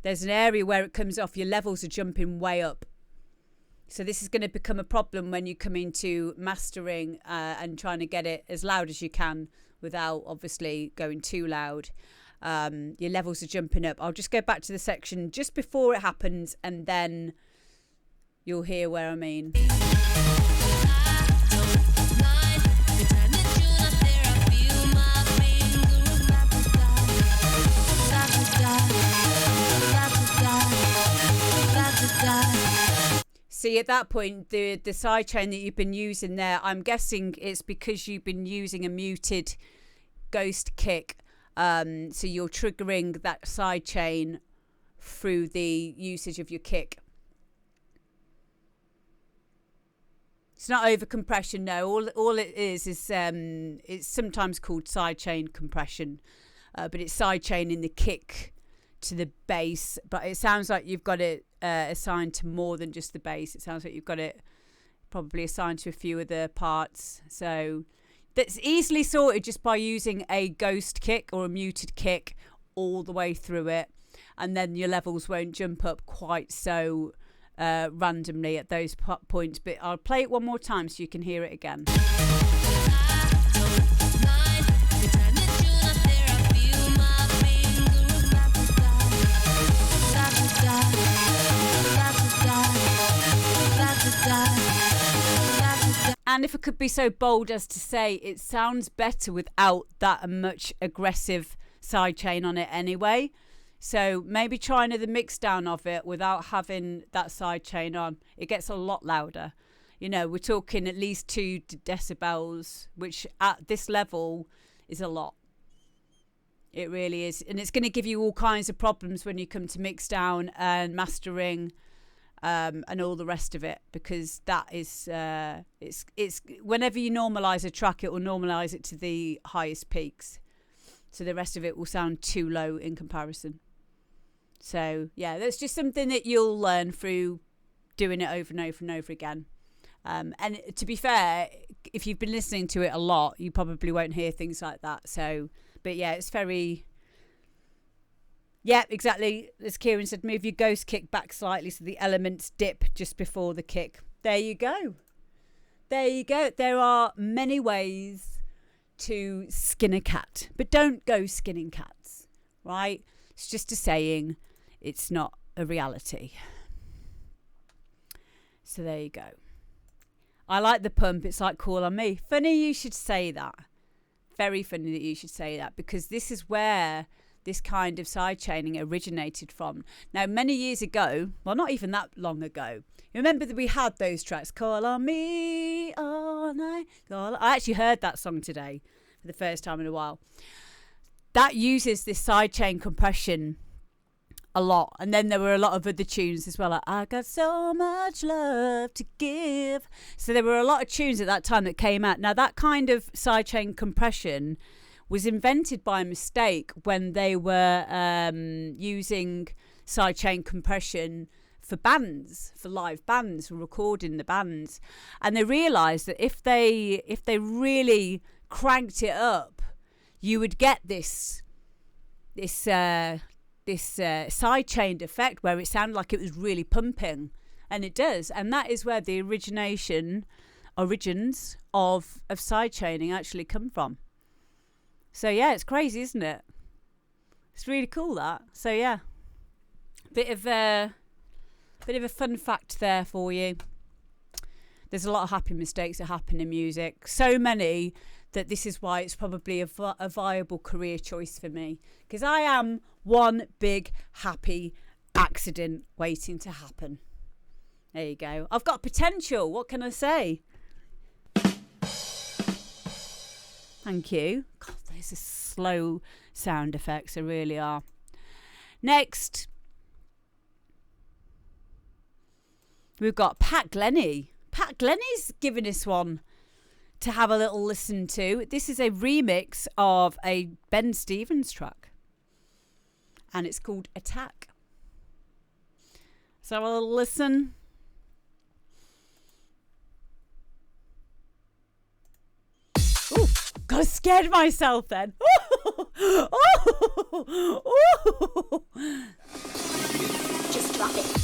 there's an area where it comes off, your levels are jumping way up. So this is going to become a problem when you come into mastering and trying to get it as loud as you can without obviously going too loud. Your levels are jumping up. I'll just go back to the section just before it happens and then you'll hear where I mean. See, at that point, the side chain that you've been using there, I'm guessing it's because you've been using a muted ghost kick. So you're triggering that side chain through the usage of your kick. It's not over compression, no. All it is it's sometimes called side chain compression, but it's side chaining the kick to the bass. But it sounds like you've got it assigned to more than just the bass. It sounds like you've got it probably assigned to a few of the parts. So that's easily sorted just by using a ghost kick or a muted kick all the way through it, and then your levels won't jump up quite so randomly at those points. But I'll play it one more time so you can hear it again. And if I could be so bold as to say, it sounds better without that much aggressive side chain on it anyway. So maybe try another mix down of it without having that side chain on. It gets a lot louder. You know, we're talking at least 2 decibels, which at this level is a lot. It really is. And it's going to give you all kinds of problems when you come to mix down and mastering and all the rest of it, because that is it's whenever you normalize a track, it will normalize it to the highest peaks, so the rest of it will sound too low in comparison. So yeah, that's just something that you'll learn through doing it over and over and over again. And to be fair, if you've been listening to it a lot, you probably won't hear things like that. So, but yeah, it's very. Yeah, exactly. As Kieran said, move your ghost kick back slightly so the elements dip just before the kick. There you go. There you go. There are many ways to skin a cat, but don't go skinning cats, right? It's just a saying. It's not a reality. So there you go. I like the pump. It's like Call on Me. Funny you should say that. Very funny that you should say that, because this is where this kind of side chaining originated from. Now, many years ago, well, not even that long ago, you remember that we had those tracks, Call on Me all night. I actually heard that song today for the first time in a while. That uses this side chain compression a lot. And then there were a lot of other tunes as well, like I got so much love to give. So there were a lot of tunes at that time that came out. Now that kind of sidechain compression was invented by mistake when they were using sidechain compression for bands, for live bands, for recording the bands. And they realised that if they really cranked it up, you would get this sidechained effect where it sounded like it was really pumping, and it does. And that is where the origins of sidechaining actually come from. So yeah, it's crazy, isn't it? It's really cool, that. So yeah, bit of a fun fact there for you. There's a lot of happy mistakes that happen in music, so many that this is why it's probably a viable career choice for me, because I am one big happy accident waiting to happen. There you go. I've got potential. What can I say? Thank you. God, those are slow sound effects. They really are. Next, we've got Pat Glennie. Pat Glennie's given us one to have a little listen to. This is a remix of a Ben Stevens track, and it's called Attack. So have a little listen. Ooh, got scared myself then. Just drop it.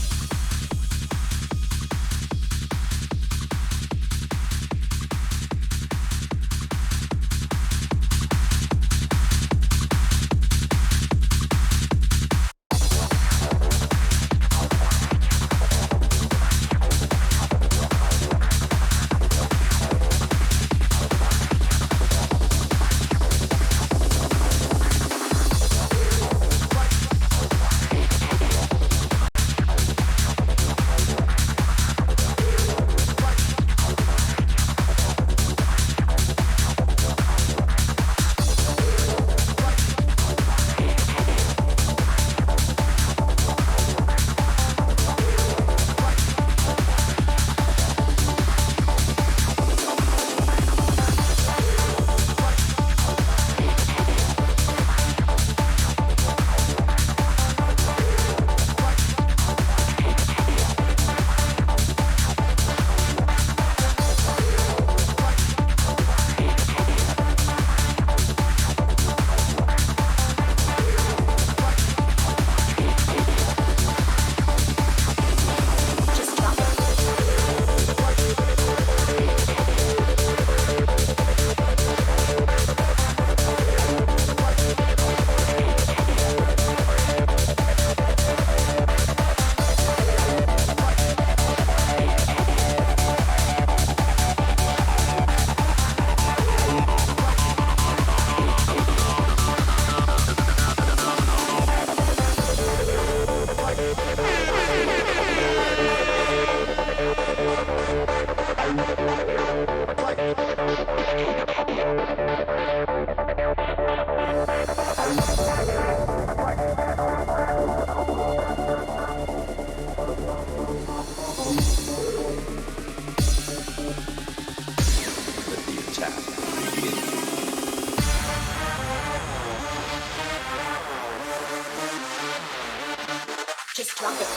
Just drop it.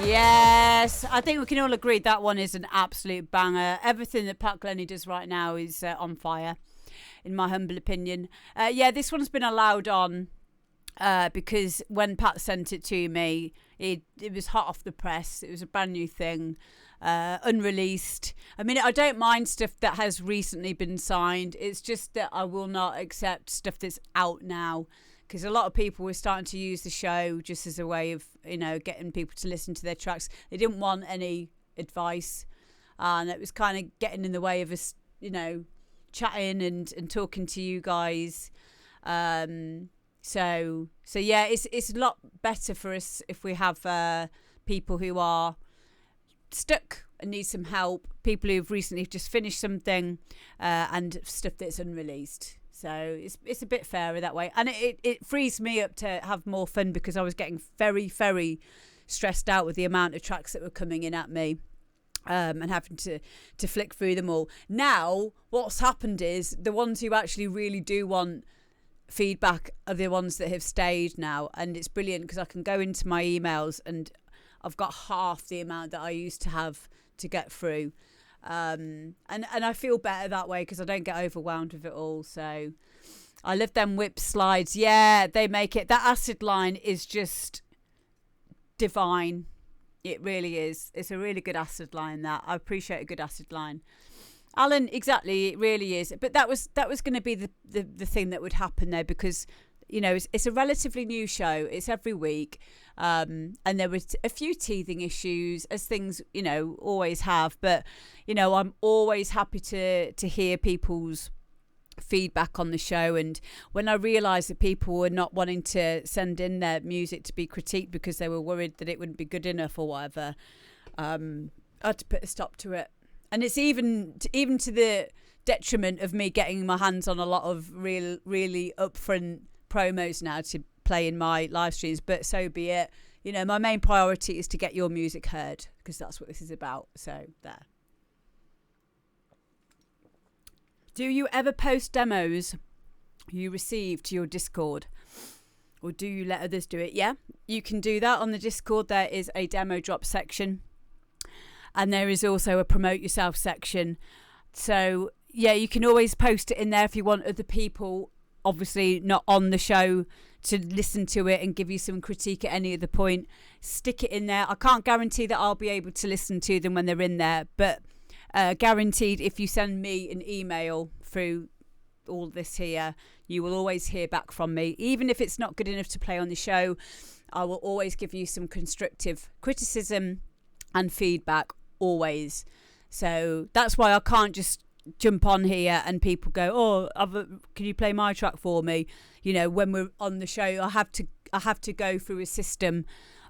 Yes, I think we can all agree that one is an absolute banger. Everything that Pat Glennie does right now is on fire, in my humble opinion. Yeah, this one's been allowed on because when Pat sent it to me, it was hot off the press. It was a brand new thing, unreleased. I mean, I don't mind stuff that has recently been signed. It's just that I will not accept stuff that's out now. Because a lot of people were starting to use the show just as a way of, getting people to listen to their tracks. They didn't want any advice. And it was kind of getting in the way of us, chatting and talking to you guys. So yeah, it's a lot better for us if we have people who are stuck and need some help. People who've recently just finished something and stuff that's unreleased. So it's a bit fairer that way. And it frees me up to have more fun because I was getting very, very stressed out with the amount of tracks that were coming in at me and having to flick through them all. Now, what's happened is the ones who actually really do want feedback are the ones that have stayed now. And it's brilliant because I can go into my emails and I've got half the amount that I used to have to get through. And I feel better that way because I don't get overwhelmed with it all. So I love them whip slides. Yeah, they make it. That acid line is just divine. It really is. It's a really good acid line. That I appreciate a good acid line. Alan, exactly. It really is. But that was going to be the thing that would happen there because it's a relatively new show. It's every week. And there was a few teething issues, as things, always have. But, I'm always happy to hear people's feedback on the show. And when I realised that people were not wanting to send in their music to be critiqued because they were worried that it wouldn't be good enough or whatever, I had to put a stop to it. And it's even to the detriment of me getting my hands on a lot of really upfront promos now to play in my live streams, but so be it. My main priority is to get your music heard because that's what this is about. So there. Do you ever post demos you receive to your Discord, or do you let others do it? Yeah, you can do that on the Discord. There is a demo drop section, and there is also a promote yourself section. So yeah, you can always post it in there if you want other people, obviously not on the show, to listen to it and give you some critique at any other point. Stick it in there. I can't guarantee that I'll be able to listen to them when they're in there, but guaranteed if you send me an email through all this here, you will always hear back from me. Even if it's not good enough to play on the show, I will always give you some constructive criticism and feedback, always. So that's why I can't just jump on here and people go, can you play my track for me? When we're on the show, I have to go through a system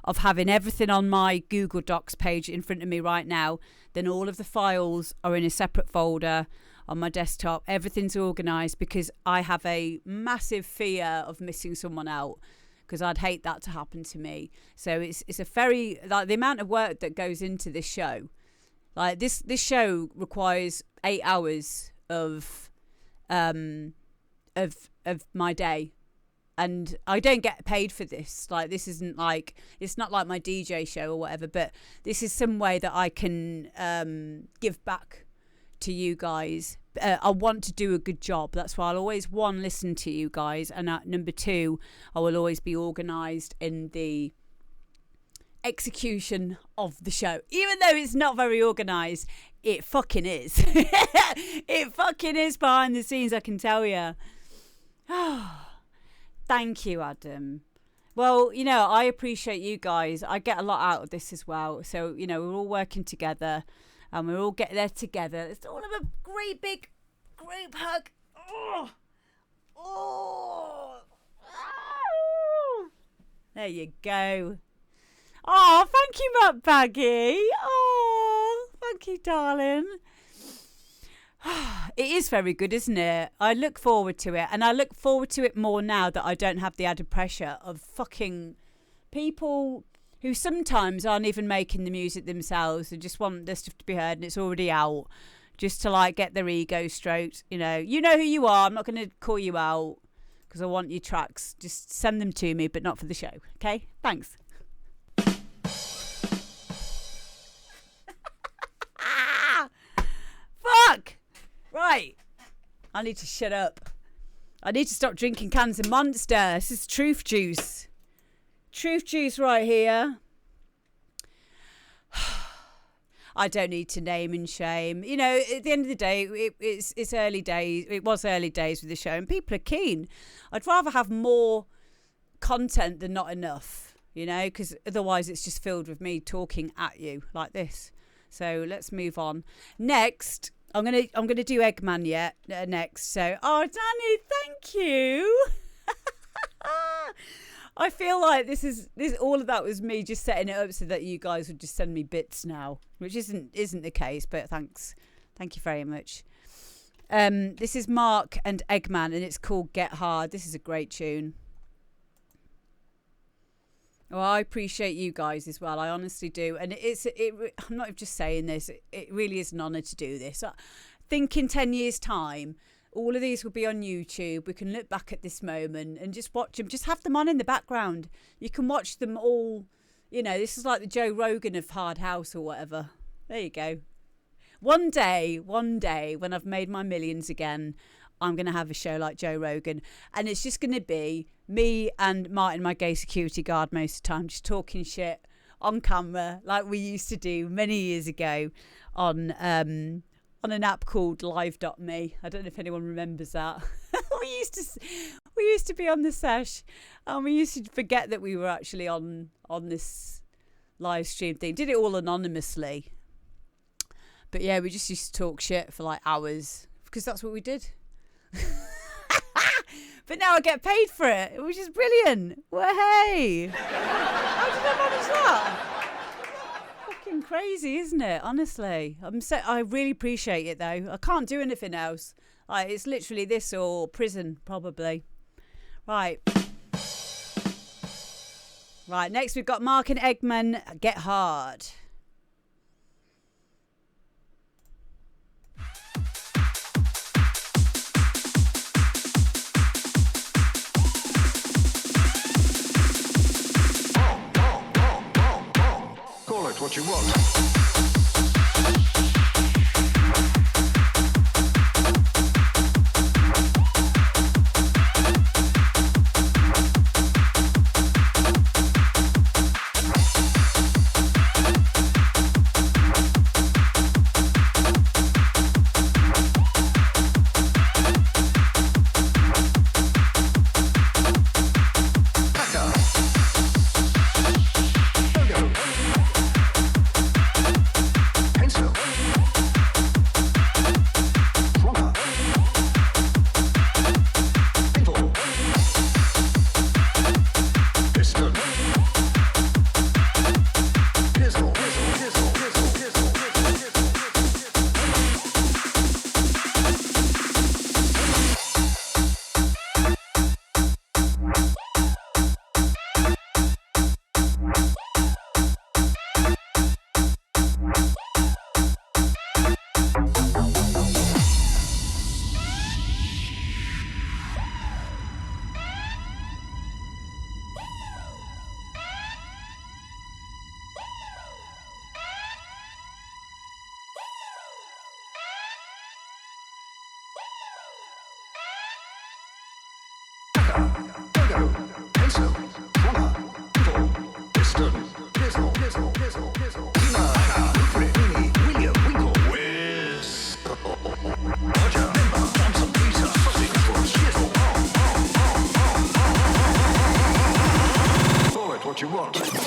of having everything on my Google Docs page in front of me right now. Then all of the files are in a separate folder on my desktop. Everything's organised because I have a massive fear of missing someone out, because I'd hate that to happen to me. So it's a very, the amount of work that goes into this show. Like this show requires 8 hours of my day, and I don't get paid for this. Like this isn't like, it's not like my DJ show or whatever, but this is some way that I can give back to you guys. I want to do a good job. That's why I'll always, one, listen to you guys, and number two, I will always be organised in the execution of the show. Even though it's not very organised, it fucking is. It fucking is behind the scenes, I can tell you. Thank you, Adam. Well, I appreciate you guys. I get a lot out of this as well. So, we're all working together and we're all getting there together. It's all of a great big group hug. Oh. Oh. Oh. There you go. Oh, thank you, Matt Baggy. Oh, thank you, darling. It is very good, isn't it? I look forward to it, and I look forward to it more now that I don't have the added pressure of fucking people who sometimes aren't even making the music themselves. They just want their stuff to be heard and it's already out, just to get their ego stroked. You know who you are. I'm not going to call you out because I want your tracks. Just send them to me, but not for the show. Okay? Thanks. Right. I need to shut up. I need to stop drinking cans of Monster. This is truth juice. Truth juice right here. I don't need to name and shame. You know, at the end of the day, it's early days. It was early days with the show, and people are keen. I'd rather have more content than not enough, you know, because otherwise it's just filled with me talking at you like this. So let's move on. Next, I'm gonna do Eggman next. So, oh, Danny, thank you. I feel like this all of that was me just setting it up so that you guys would just send me bits now, which isn't the case, but thanks. Thank you very much. This is Mark and Eggman, and it's called Get Hard. This is a great tune. Well, I appreciate you guys as well. I honestly do. And I'm not just saying this. It really is an honour to do this. I think in 10 years' time, all of these will be on YouTube. We can look back at this moment and just watch them. Just have them on in the background. You can watch them all. You know, this is like the Joe Rogan of Hard House or whatever. There you go. One day, when I've made my millions again, I'm going to have a show like Joe Rogan. And it's just going to be me and Martin, my gay security guard, most of the time, just talking shit on camera like we used to do many years ago on an app called Live.me. I don't know if anyone remembers that. we used to be on the sesh, and we used to forget that we were actually on this live stream thing. Did it all anonymously. But yeah, we just used to talk shit for like hours because that's what we did. But now I get paid for it, which is brilliant. Well, hey, how did I manage that? Fucking crazy, isn't it? Honestly, I really appreciate it though. I can't do anything else. Like, it's literally this or prison, probably. Right. Next we've got Mark and Eggman. Get Hard. What you want. What you want.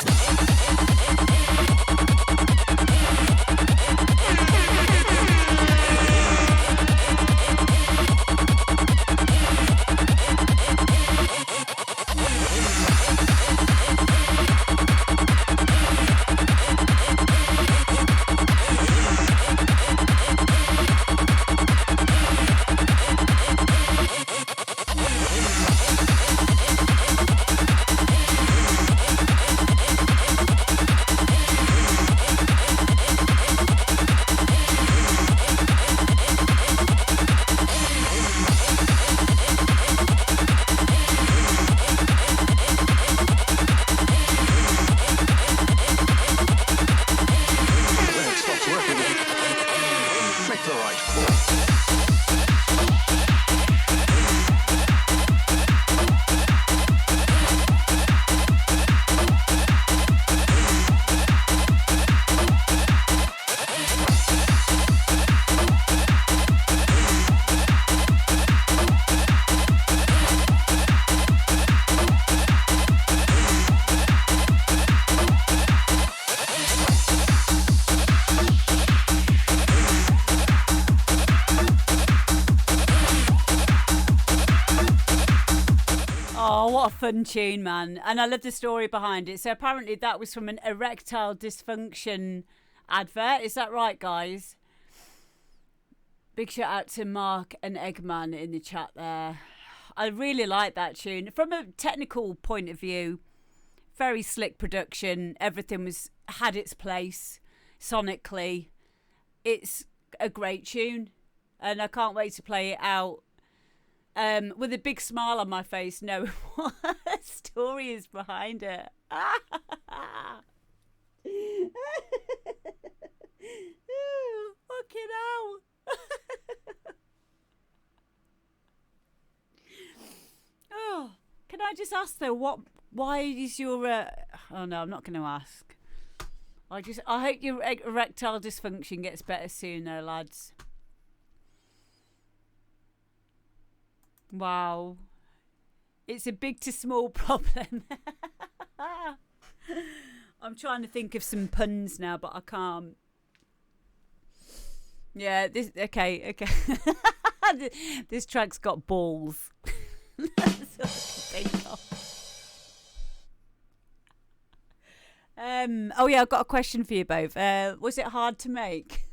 what a fun tune, man. And I love the story behind it. So apparently that was from an erectile dysfunction advert. Is that right, guys? Big shout out to Mark and Eggman in the chat there. I really like that tune. From a technical point of view, very slick production. Everything had its place sonically. It's a great tune. And I can't wait to play it out with a big smile on my face, knowing what story is behind it. Fucking hell. Oh, can I just ask though, why is your oh no, I'm not going to ask. I hope your erectile dysfunction gets better soon though, lads. Wow. It's a big to small problem. I'm trying to think of some puns now, but I can't. Yeah, okay. This track's got balls. That's all I can think of. Oh yeah, I've got a question for you both. Was it hard to make?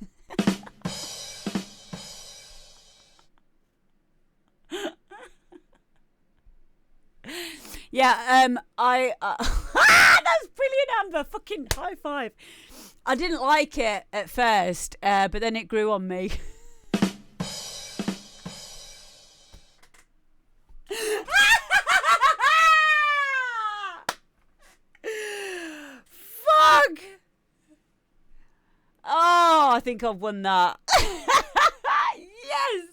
Yeah, that's brilliant, Amber. Fucking high five. I didn't like it at first, but then it grew on me. Fuck! Oh, I think I've won that. Yes!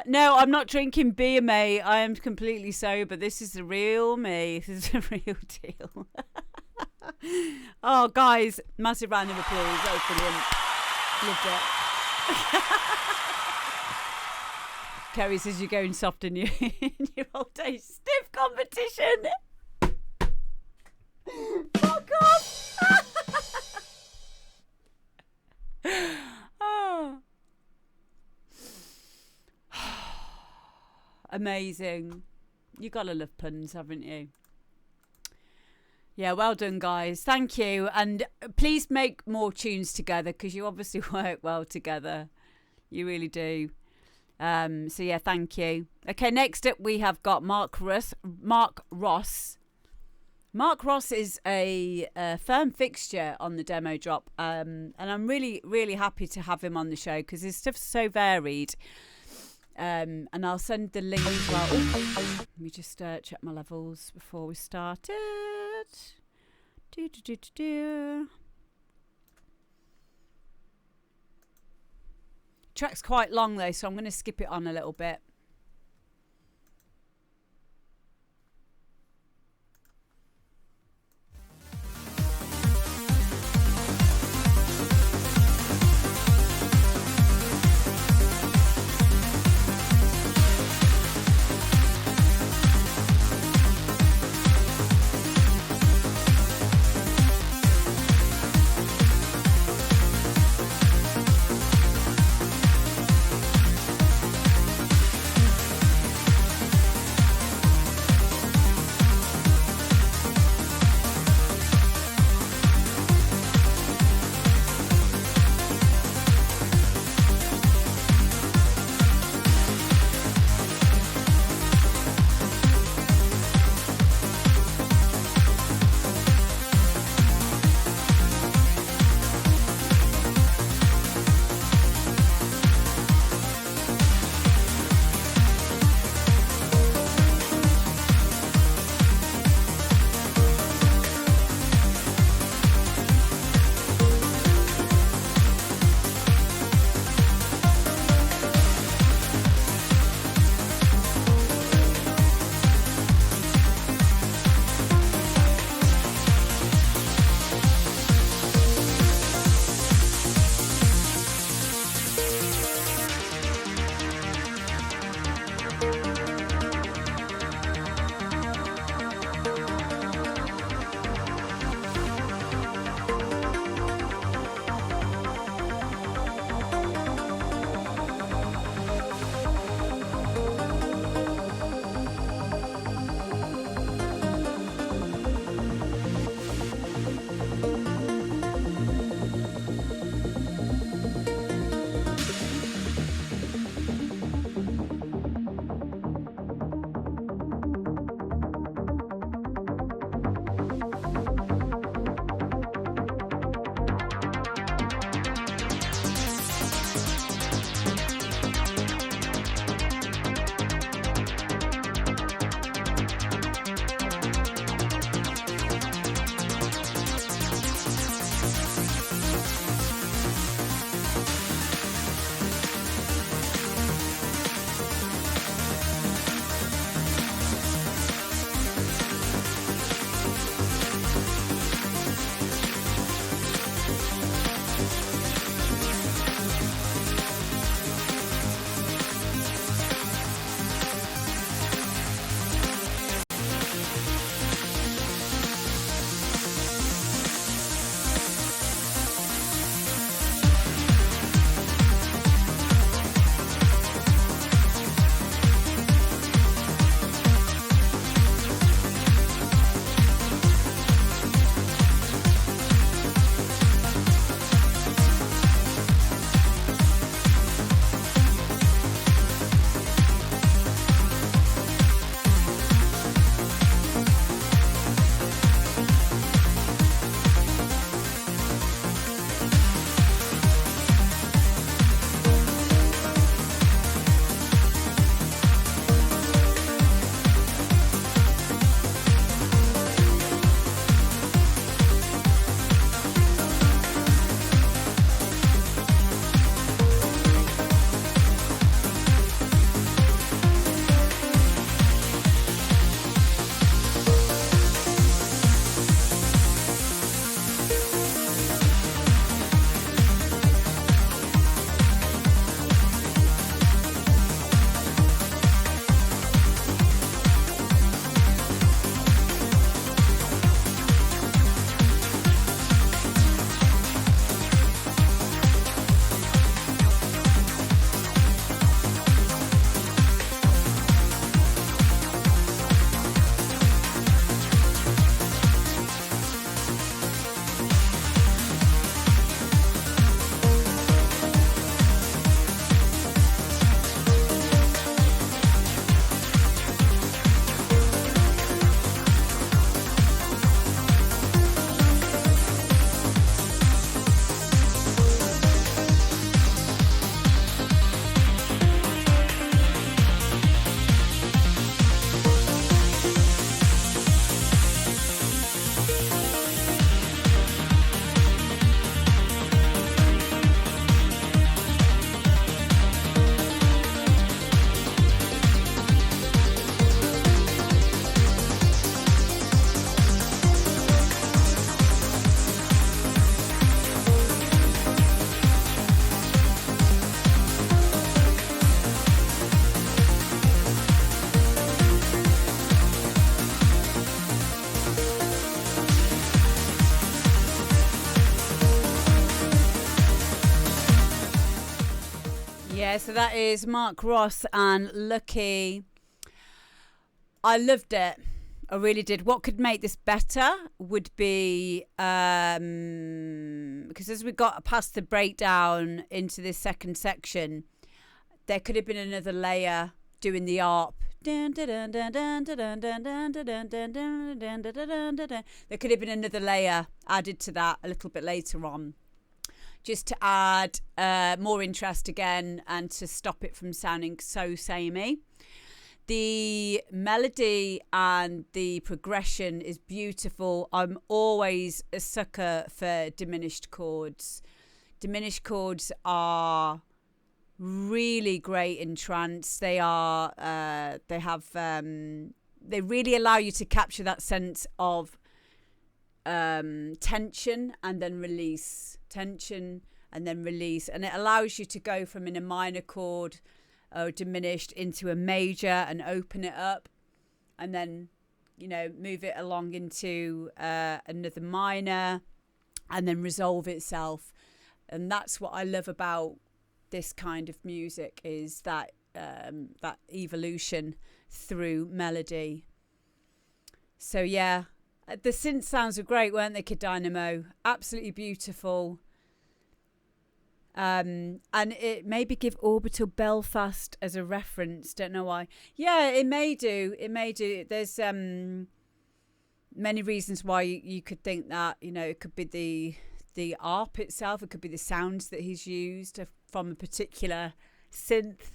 No, I'm not drinking beer, mate. I am completely sober. This is the real me. This is the real deal. Oh, guys, massive round of applause. That was brilliant. Loved it. Kerry says you're going soft in your old age. Stiff competition. Fuck off. Oh. Amazing. You gotta love puns, haven't you? Yeah, well done, guys. Thank you. And please make more tunes together because you obviously work well together. You really do. So yeah, thank you. Okay, next up we have got Mark Ross. Mark Ross is a firm fixture on the demo drop, and I'm really, really happy to have him on the show because his stuff's so varied. And I'll send the link as well. Let me just check my levels before we started. Track's quite long though, so I'm going to skip it on a little bit. Yeah, so that is Mark Ross and Lucky. I loved it. I really did. What could make this better would be, because as we got past the breakdown into this second section, there could have been another layer doing the ARP. There could have been another layer added to that a little bit later on, just to add more interest again and to stop it from sounding so samey. The melody and the progression is beautiful. I'm always a sucker for diminished chords. Diminished chords are really great in trance. They really allow you to capture that sense of tension and then release, tension and then release, and it allows you to go from in a minor chord or diminished into a major and open it up, and then move it along into another minor and then resolve itself. And that's what I love about this kind of music, is that that evolution through melody. So yeah, the synth sounds were great, weren't they, Kid Dynamo? Absolutely beautiful. And it maybe give Orbital Belfast as a reference. Don't know why. Yeah, it may do. There's many reasons why you could think that. It could be the ARP itself. It could be the sounds that he's used from a particular synth.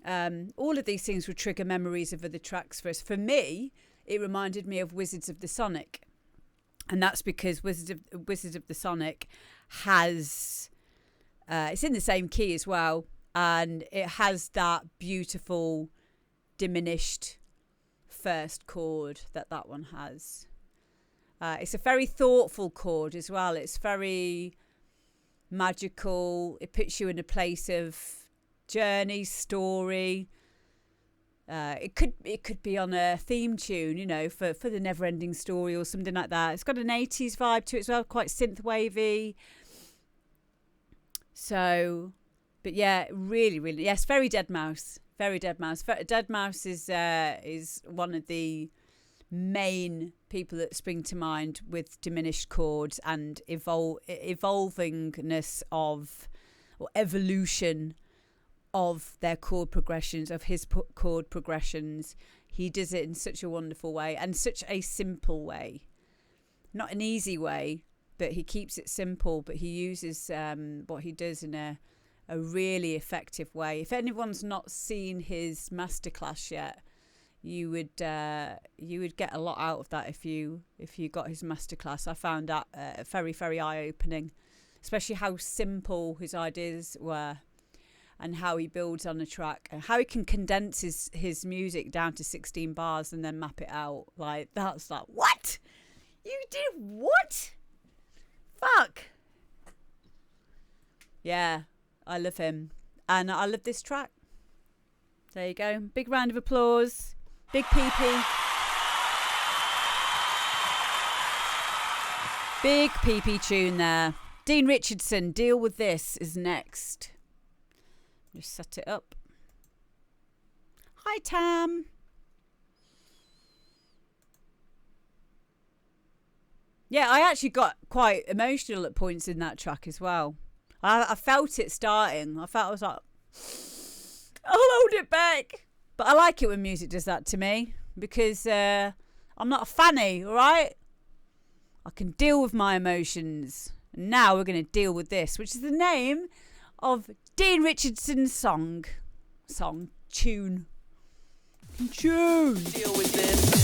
All of these things would trigger memories of other tracks for us. For me, it reminded me of Wizards of the Sonic, and that's because Wizards of the Sonic has it's in the same key as well, and it has that beautiful diminished first chord that one has. It's a very thoughtful chord as well. It's very magical. It puts you in a place of journey, story. It could be on a theme tune, for the Never Ending Story or something like that. It's got an 80s vibe to it as well, quite synth wavy. So, but yeah, really, really, yes, very Deadmau5. Very Deadmau5. Deadmau5 is one of the main people that spring to mind with diminished chords and evolvingness of, or evolution of their chord progressions, of his chord progressions. He does it in such a wonderful way and such a simple way. Not an easy way, but he keeps it simple, but he uses what he does in a really effective way. If anyone's not seen his masterclass yet, you would get a lot out of that if you got his masterclass. I found that very, very eye-opening, especially how simple his ideas were and how he builds on a track and how he can condense his music down to 16 bars and then map it out. Like, that's like, what? You did what? Fuck. Yeah, I love him. And I love this track. There you go. Big round of applause. Big PP. Big PP tune there. Dean Richardson, Deal With This is next. Just set it up. Hi, Tam. Yeah, I actually got quite emotional at points in that track as well. I felt it starting. I was like, I'll hold it back. But I like it when music does that to me, because I'm not a fanny, all right? I can deal with my emotions. And now we're going to deal with this, which is the name of Dean Richardson's tune. Deal with this.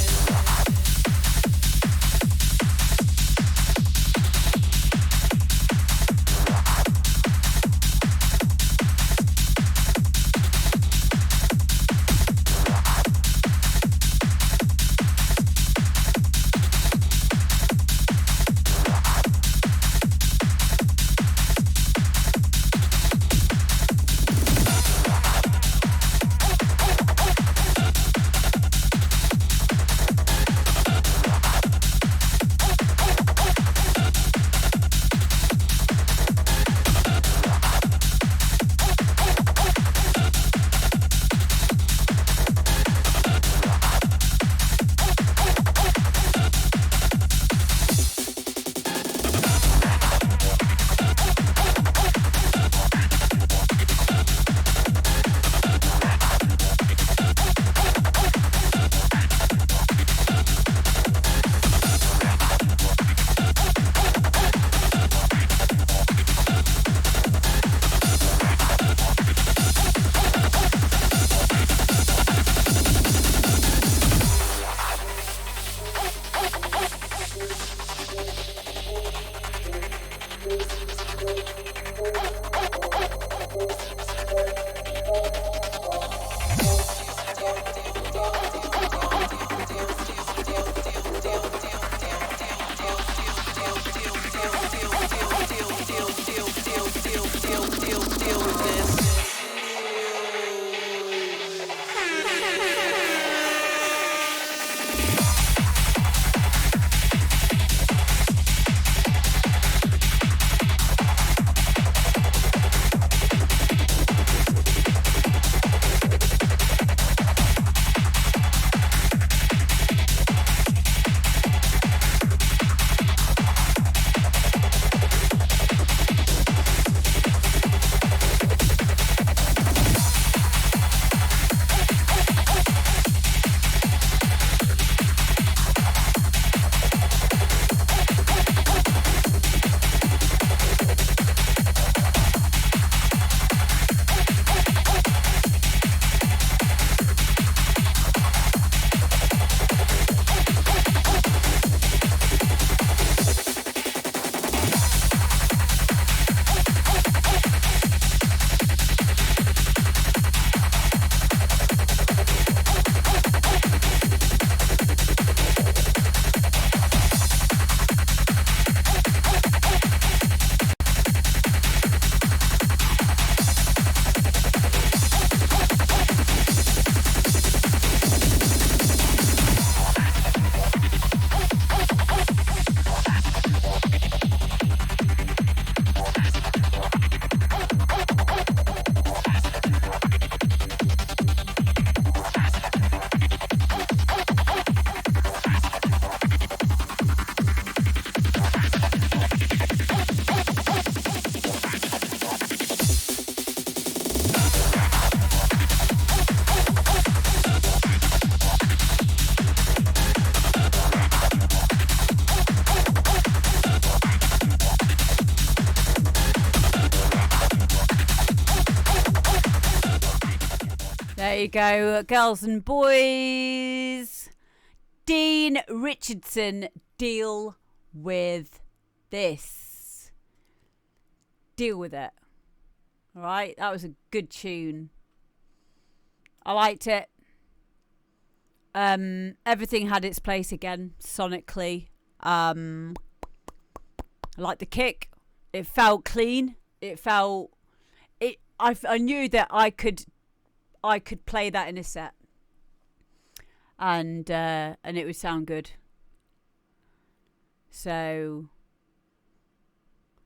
you go, girls and boys. Dean Richardson, Deal With This. Deal with it. All right, that was a good tune. I liked it. Everything had its place again sonically. I liked the kick. It felt clean. I knew that I could play that in a set, and it would sound good. So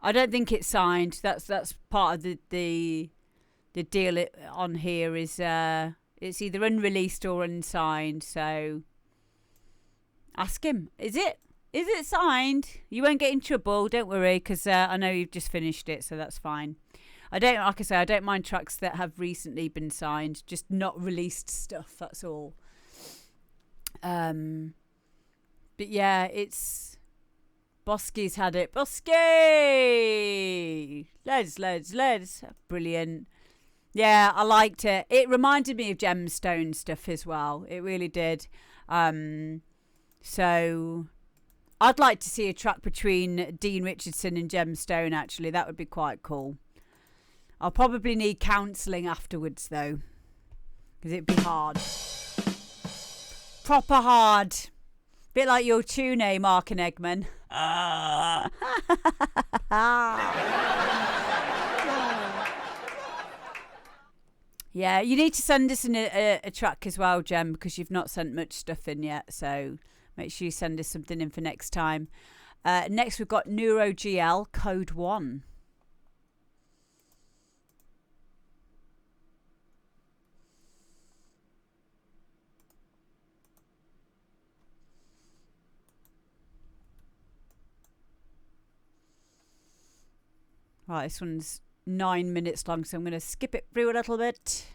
I don't think it's signed. That's part of the deal on here is it's either unreleased or unsigned. So ask him. Is it signed? You won't get in trouble. Don't worry, because I know you've just finished it, so that's fine. I don't mind tracks that have recently been signed, just not released stuff. That's all. But yeah, it's Bosky's had it. Bosky, loads, brilliant. Yeah, I liked it. It reminded me of Gemstone stuff as well. It really did. So I'd like to see a track between Dean Richardson and Gemstone. Actually, that would be quite cool. I'll probably need counselling afterwards, though, because it'd be hard. Proper hard. Bit like your tune, Mark and Eggman. Yeah, you need to send us a track as well, Gem, because you've not sent much stuff in yet. So make sure you send us something in for next time. Next, we've got Neuro GL Code 1. Right, this one's 9 minutes long, so I'm going to skip it through a little bit.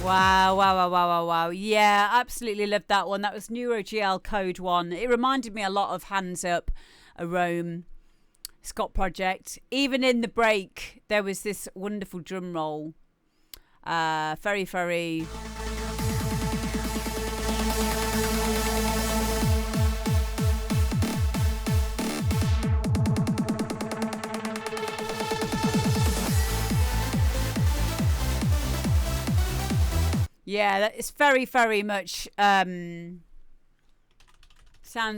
Wow. Yeah, absolutely loved that one. That was NeuroGL Code 1. It reminded me a lot of Hands Up, a Rome, Scott Project. Even in the break, there was this wonderful drum roll. Very, very... Yeah, that is very, very much sounds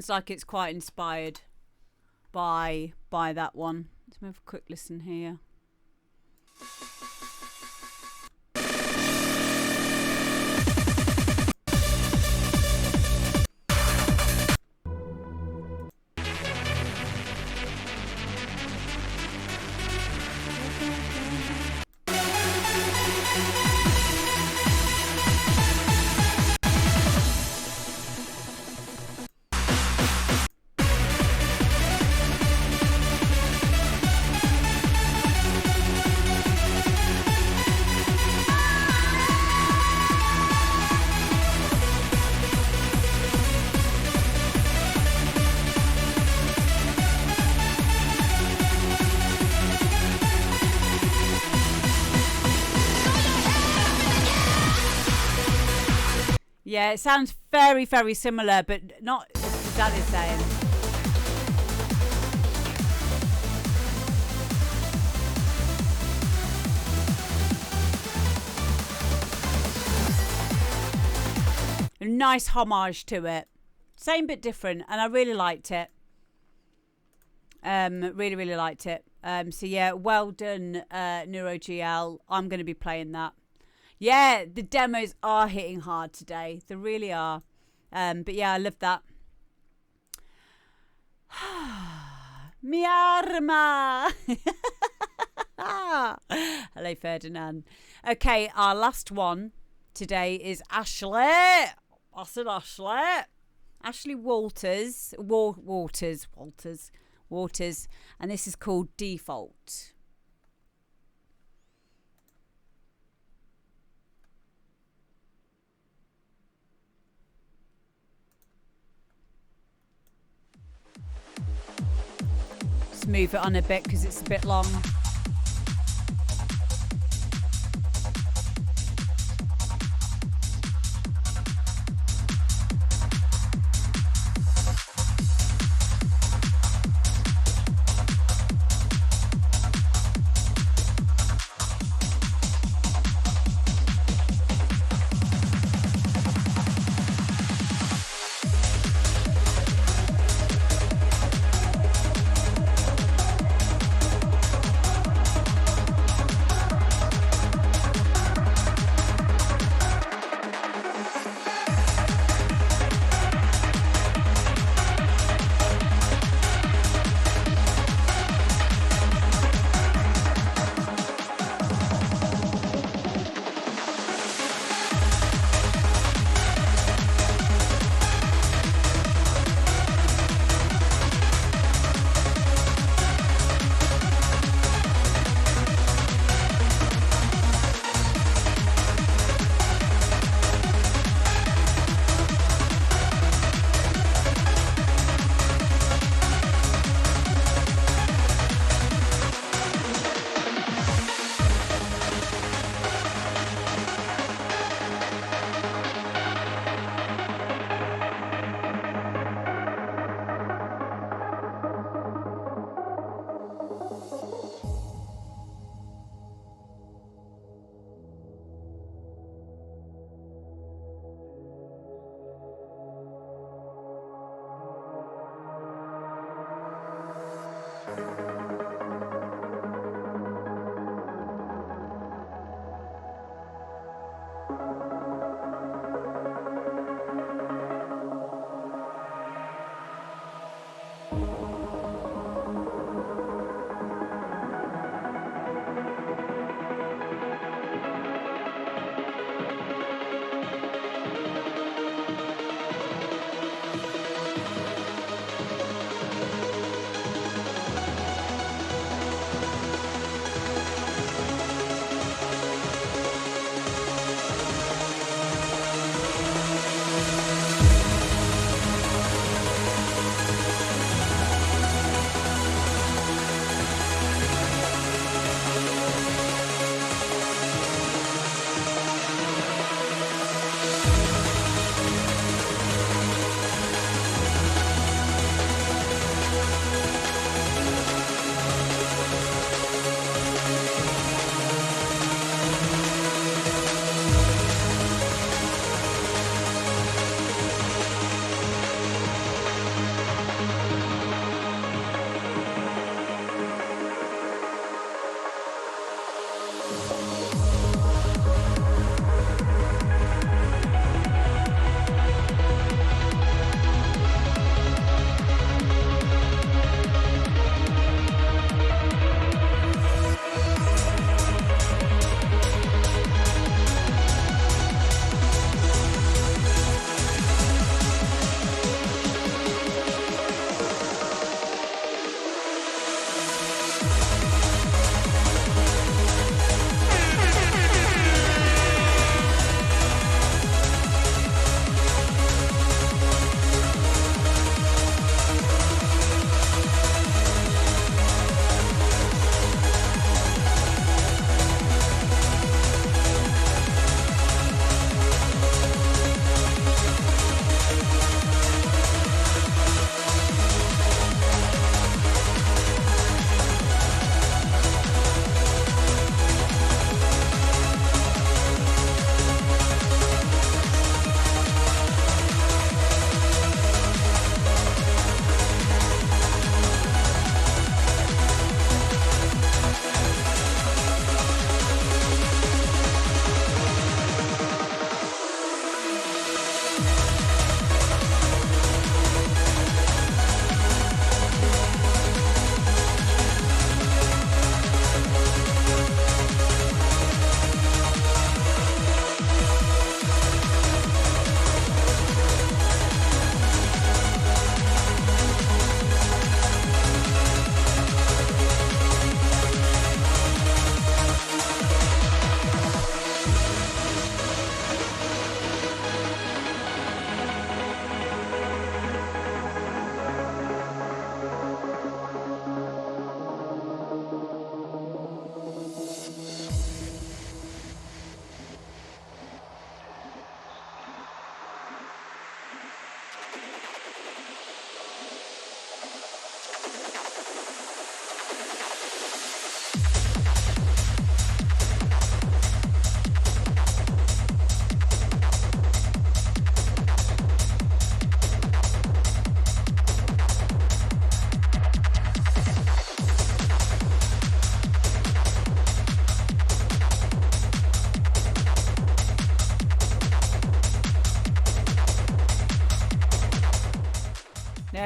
like it's quite inspired by that one. Let's have a quick listen here. Yeah, it sounds very, very similar, but not exactly the same. A nice homage to it. Same but different, and I really liked it. Really, really liked it. So yeah, well done, NeuroGL. I'm going to be playing that. Yeah, the demos are hitting hard today. They really are. But yeah, I love that. Mi arma. Hello, Ferdinand. Okay, our last one today is Ashley. I said Ashley. Ashley Walters. Waters. And this is called Default. Let's move it on a bit because it's a bit long.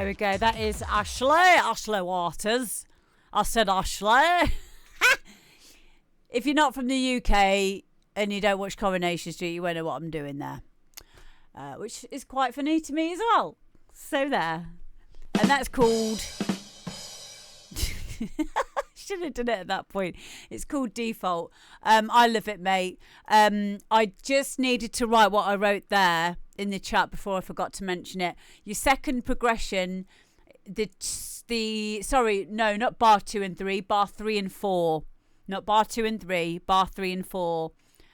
There we go. That is Ashley Waters. I said Ashley. If you're not from the UK and you don't watch Coronation Street, you won't know what I'm doing there. Which is quite funny to me as well. So there. And that's called... Should have done it at that point. It's called Default. I love it, mate. I just needed to write what I wrote there in the chat before I forgot to mention it. Your second progression, sorry, no, not bar 2 and 3, bar 3 and 4. Not bar 2 and 3, bar 3 and 4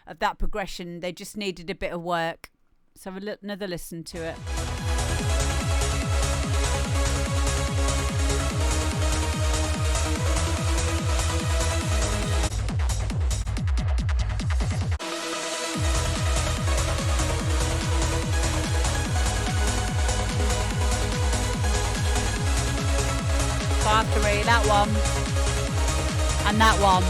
of that progression. They just needed a bit of work. So have another listen to it. Bar 3, that one. And that one.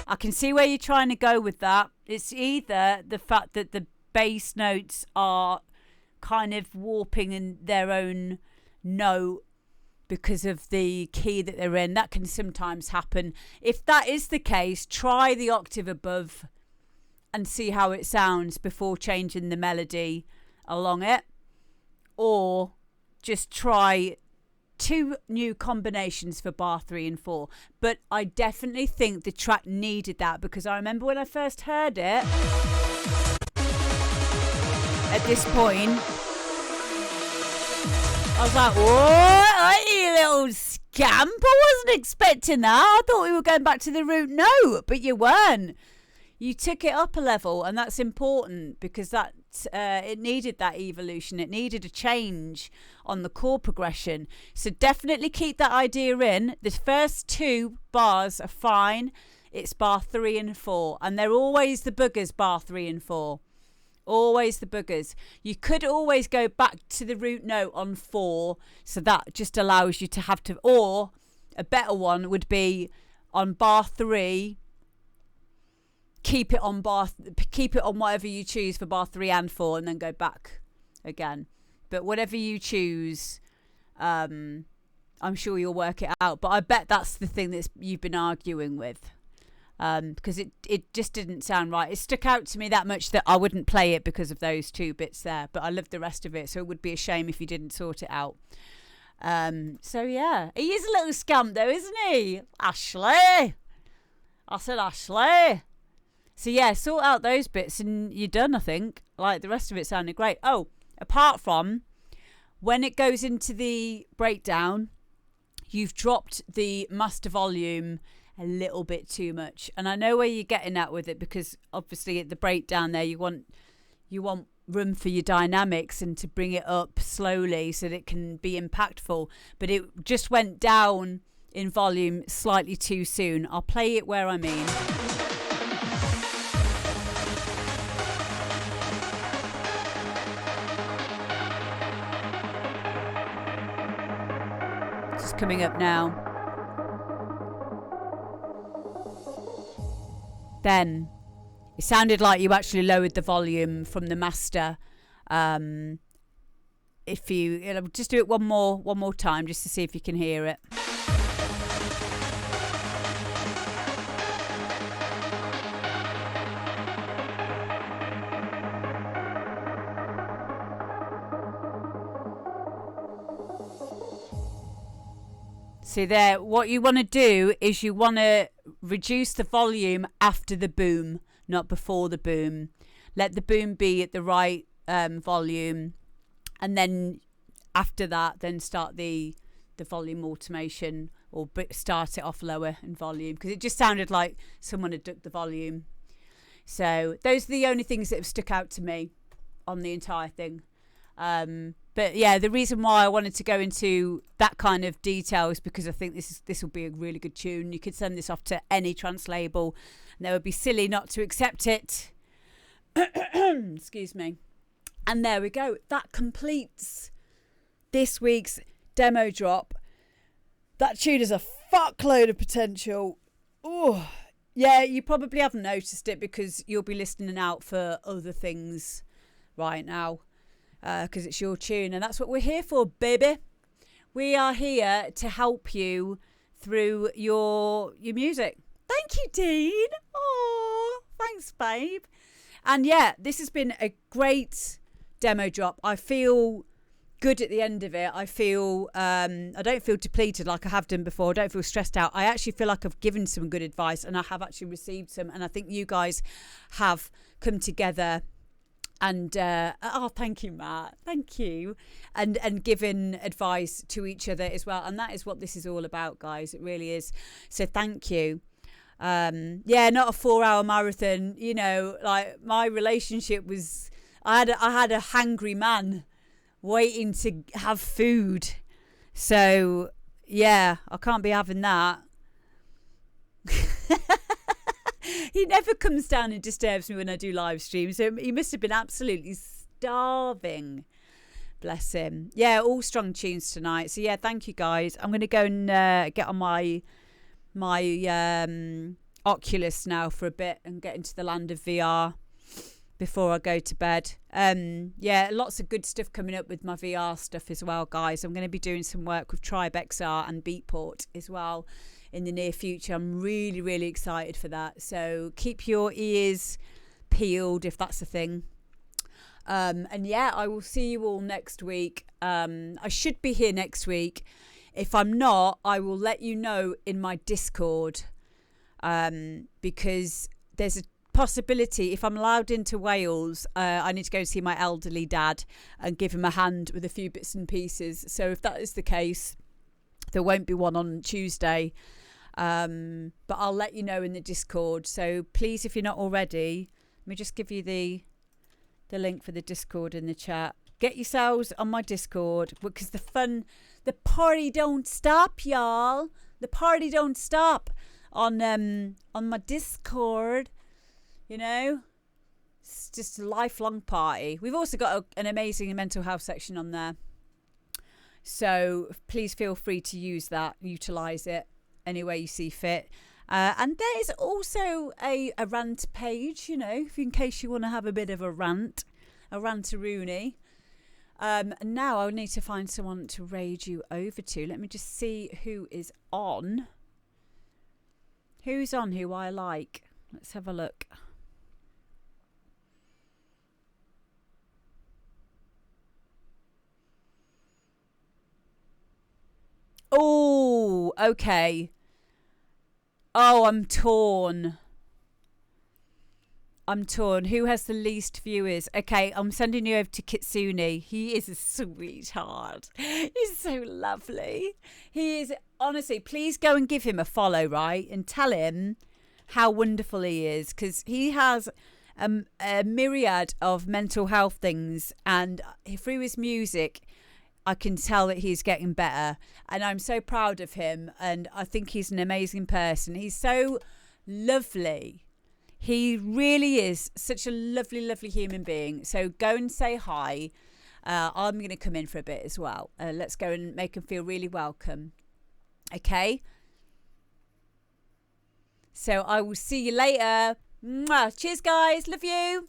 I can see where you're trying to go with that. It's either the fact that the bass notes are kind of warping in their own note because of the key that they're in. That can sometimes happen. If that is the case, try the octave above and see how it sounds before changing the melody along it. Or just try 2 new combinations for bar 3 and 4. But I definitely think the track needed that, because I remember when I first heard it at this point, I was like, what? You little scamp. I wasn't expecting that. I thought we were going back to the root note, but you weren't. You took it up a level, and that's important because that it needed that evolution. It needed a change on the chord progression. So definitely keep that idea in. The first 2 bars are fine. It's bar 3 and 4, and they're always the boogers, bar 3 and 4. Always the boogers. You could always go back to the root note on 4, so that just allows you to have to, or a better one would be on bar 3, keep it on whatever you choose for bar 3 and 4, and then go back again. But whatever you choose, I'm sure you'll work it out. But I bet that's the thing that you've been arguing with, because it just didn't sound right. It stuck out to me that much that I wouldn't play it because of those 2 bits there. But I love the rest of it, so it would be a shame if you didn't sort it out. So yeah, he is a little scamp though, isn't he? Ashley. I said Ashley. So yeah, sort out those bits and you're done, I think. Like, the rest of it sounded great. Oh, apart from when it goes into the breakdown, you've dropped the master volume a little bit too much. And I know where you're getting at with it, because obviously at the breakdown there you want room for your dynamics and to bring it up slowly so that it can be impactful. But it just went down in volume slightly too soon. I'll play it where I mean. Coming up now. Then it sounded like you actually lowered the volume from the master. If you just do it one more time, just to see if you can hear it. See there, what you want to do is you want to reduce the volume after the boom, not before the boom. Let the boom be at the right volume, and then after that, then start the volume automation, or start it off lower in volume, because it just sounded like someone had ducked the volume. So those are the only things that have stuck out to me on the entire thing. But yeah, the reason why I wanted to go into that kind of detail is because I think this will be a really good tune. You could send this off to any trance label and they would be silly not to accept it. Excuse me. And there we go. That completes this week's demo drop. That tune is a fuckload of potential. Oh, yeah, you probably haven't noticed it because you'll be listening out for other things right now. Because it's your tune, and that's what we're here for, baby. we are here to help you through your music. Thank you, Dean. Oh, thanks, babe. And yeah, this has been a great demo drop. I feel good at the end of it. I feel I don't feel depleted like I have done before. I don't feel stressed out. I actually feel like I've given some good advice, and I have actually received some, and I think you guys have come together and thank you, Matt, thank you, and given advice to each other as well. And that is what this is all about, guys. It really is. So thank you. Not a 4-hour marathon, you know. Like, my relationship was, I had a hangry man waiting to have food. So yeah, I can't be having that. He never comes down and disturbs me when I do live streams, so he must have been absolutely starving. Bless him. Yeah, all strong tunes tonight. So yeah, thank you, guys. I'm going to go and get on my Oculus now for a bit and get into the land of VR before I go to bed. Lots of good stuff coming up with my VR stuff as well, guys. I'm going to be doing some work with Tribe XR and Beatport as well in the near future. I'm really, really excited for that. So keep your ears peeled if that's a thing. I will see you all next week. I should be here next week. If I'm not, I will let you know in my Discord, because there's a possibility, if I'm allowed into Wales, I need to go see my elderly dad and give him a hand with a few bits and pieces. So if that is the case, there won't be one on Tuesday, but I'll let you know in the Discord. So please, if you're not already, let me just give you the link for the Discord in the chat. Get yourselves on my Discord, because the party don't stop, y'all. The party don't stop on my Discord. You know, it's just a lifelong party. We've also got an amazing mental health section on there. So please feel free to utilise it any way you see fit. And there is also a rant page, you know, in case you want to have a bit of a rantaroony. And now I need to find someone to raid you over to. Let me just see who is on. Who's on who I like? Let's have a look. Oh, okay. Oh, I'm torn. Who has the least viewers? Okay, I'm sending you over to Kitsune. He is a sweetheart. He's so lovely. He is, honestly, please go and give him a follow, right? And tell him how wonderful he is, because he has a myriad of mental health things, and through his music I can tell that he's getting better, and I'm so proud of him, and I think he's an amazing person. He's so lovely. He really is such a lovely, lovely human being. So go and say hi. I'm going to come in for a bit as well. Let's go and make him feel really welcome. Okay? So I will see you later. Mwah. Cheers, guys. Love you.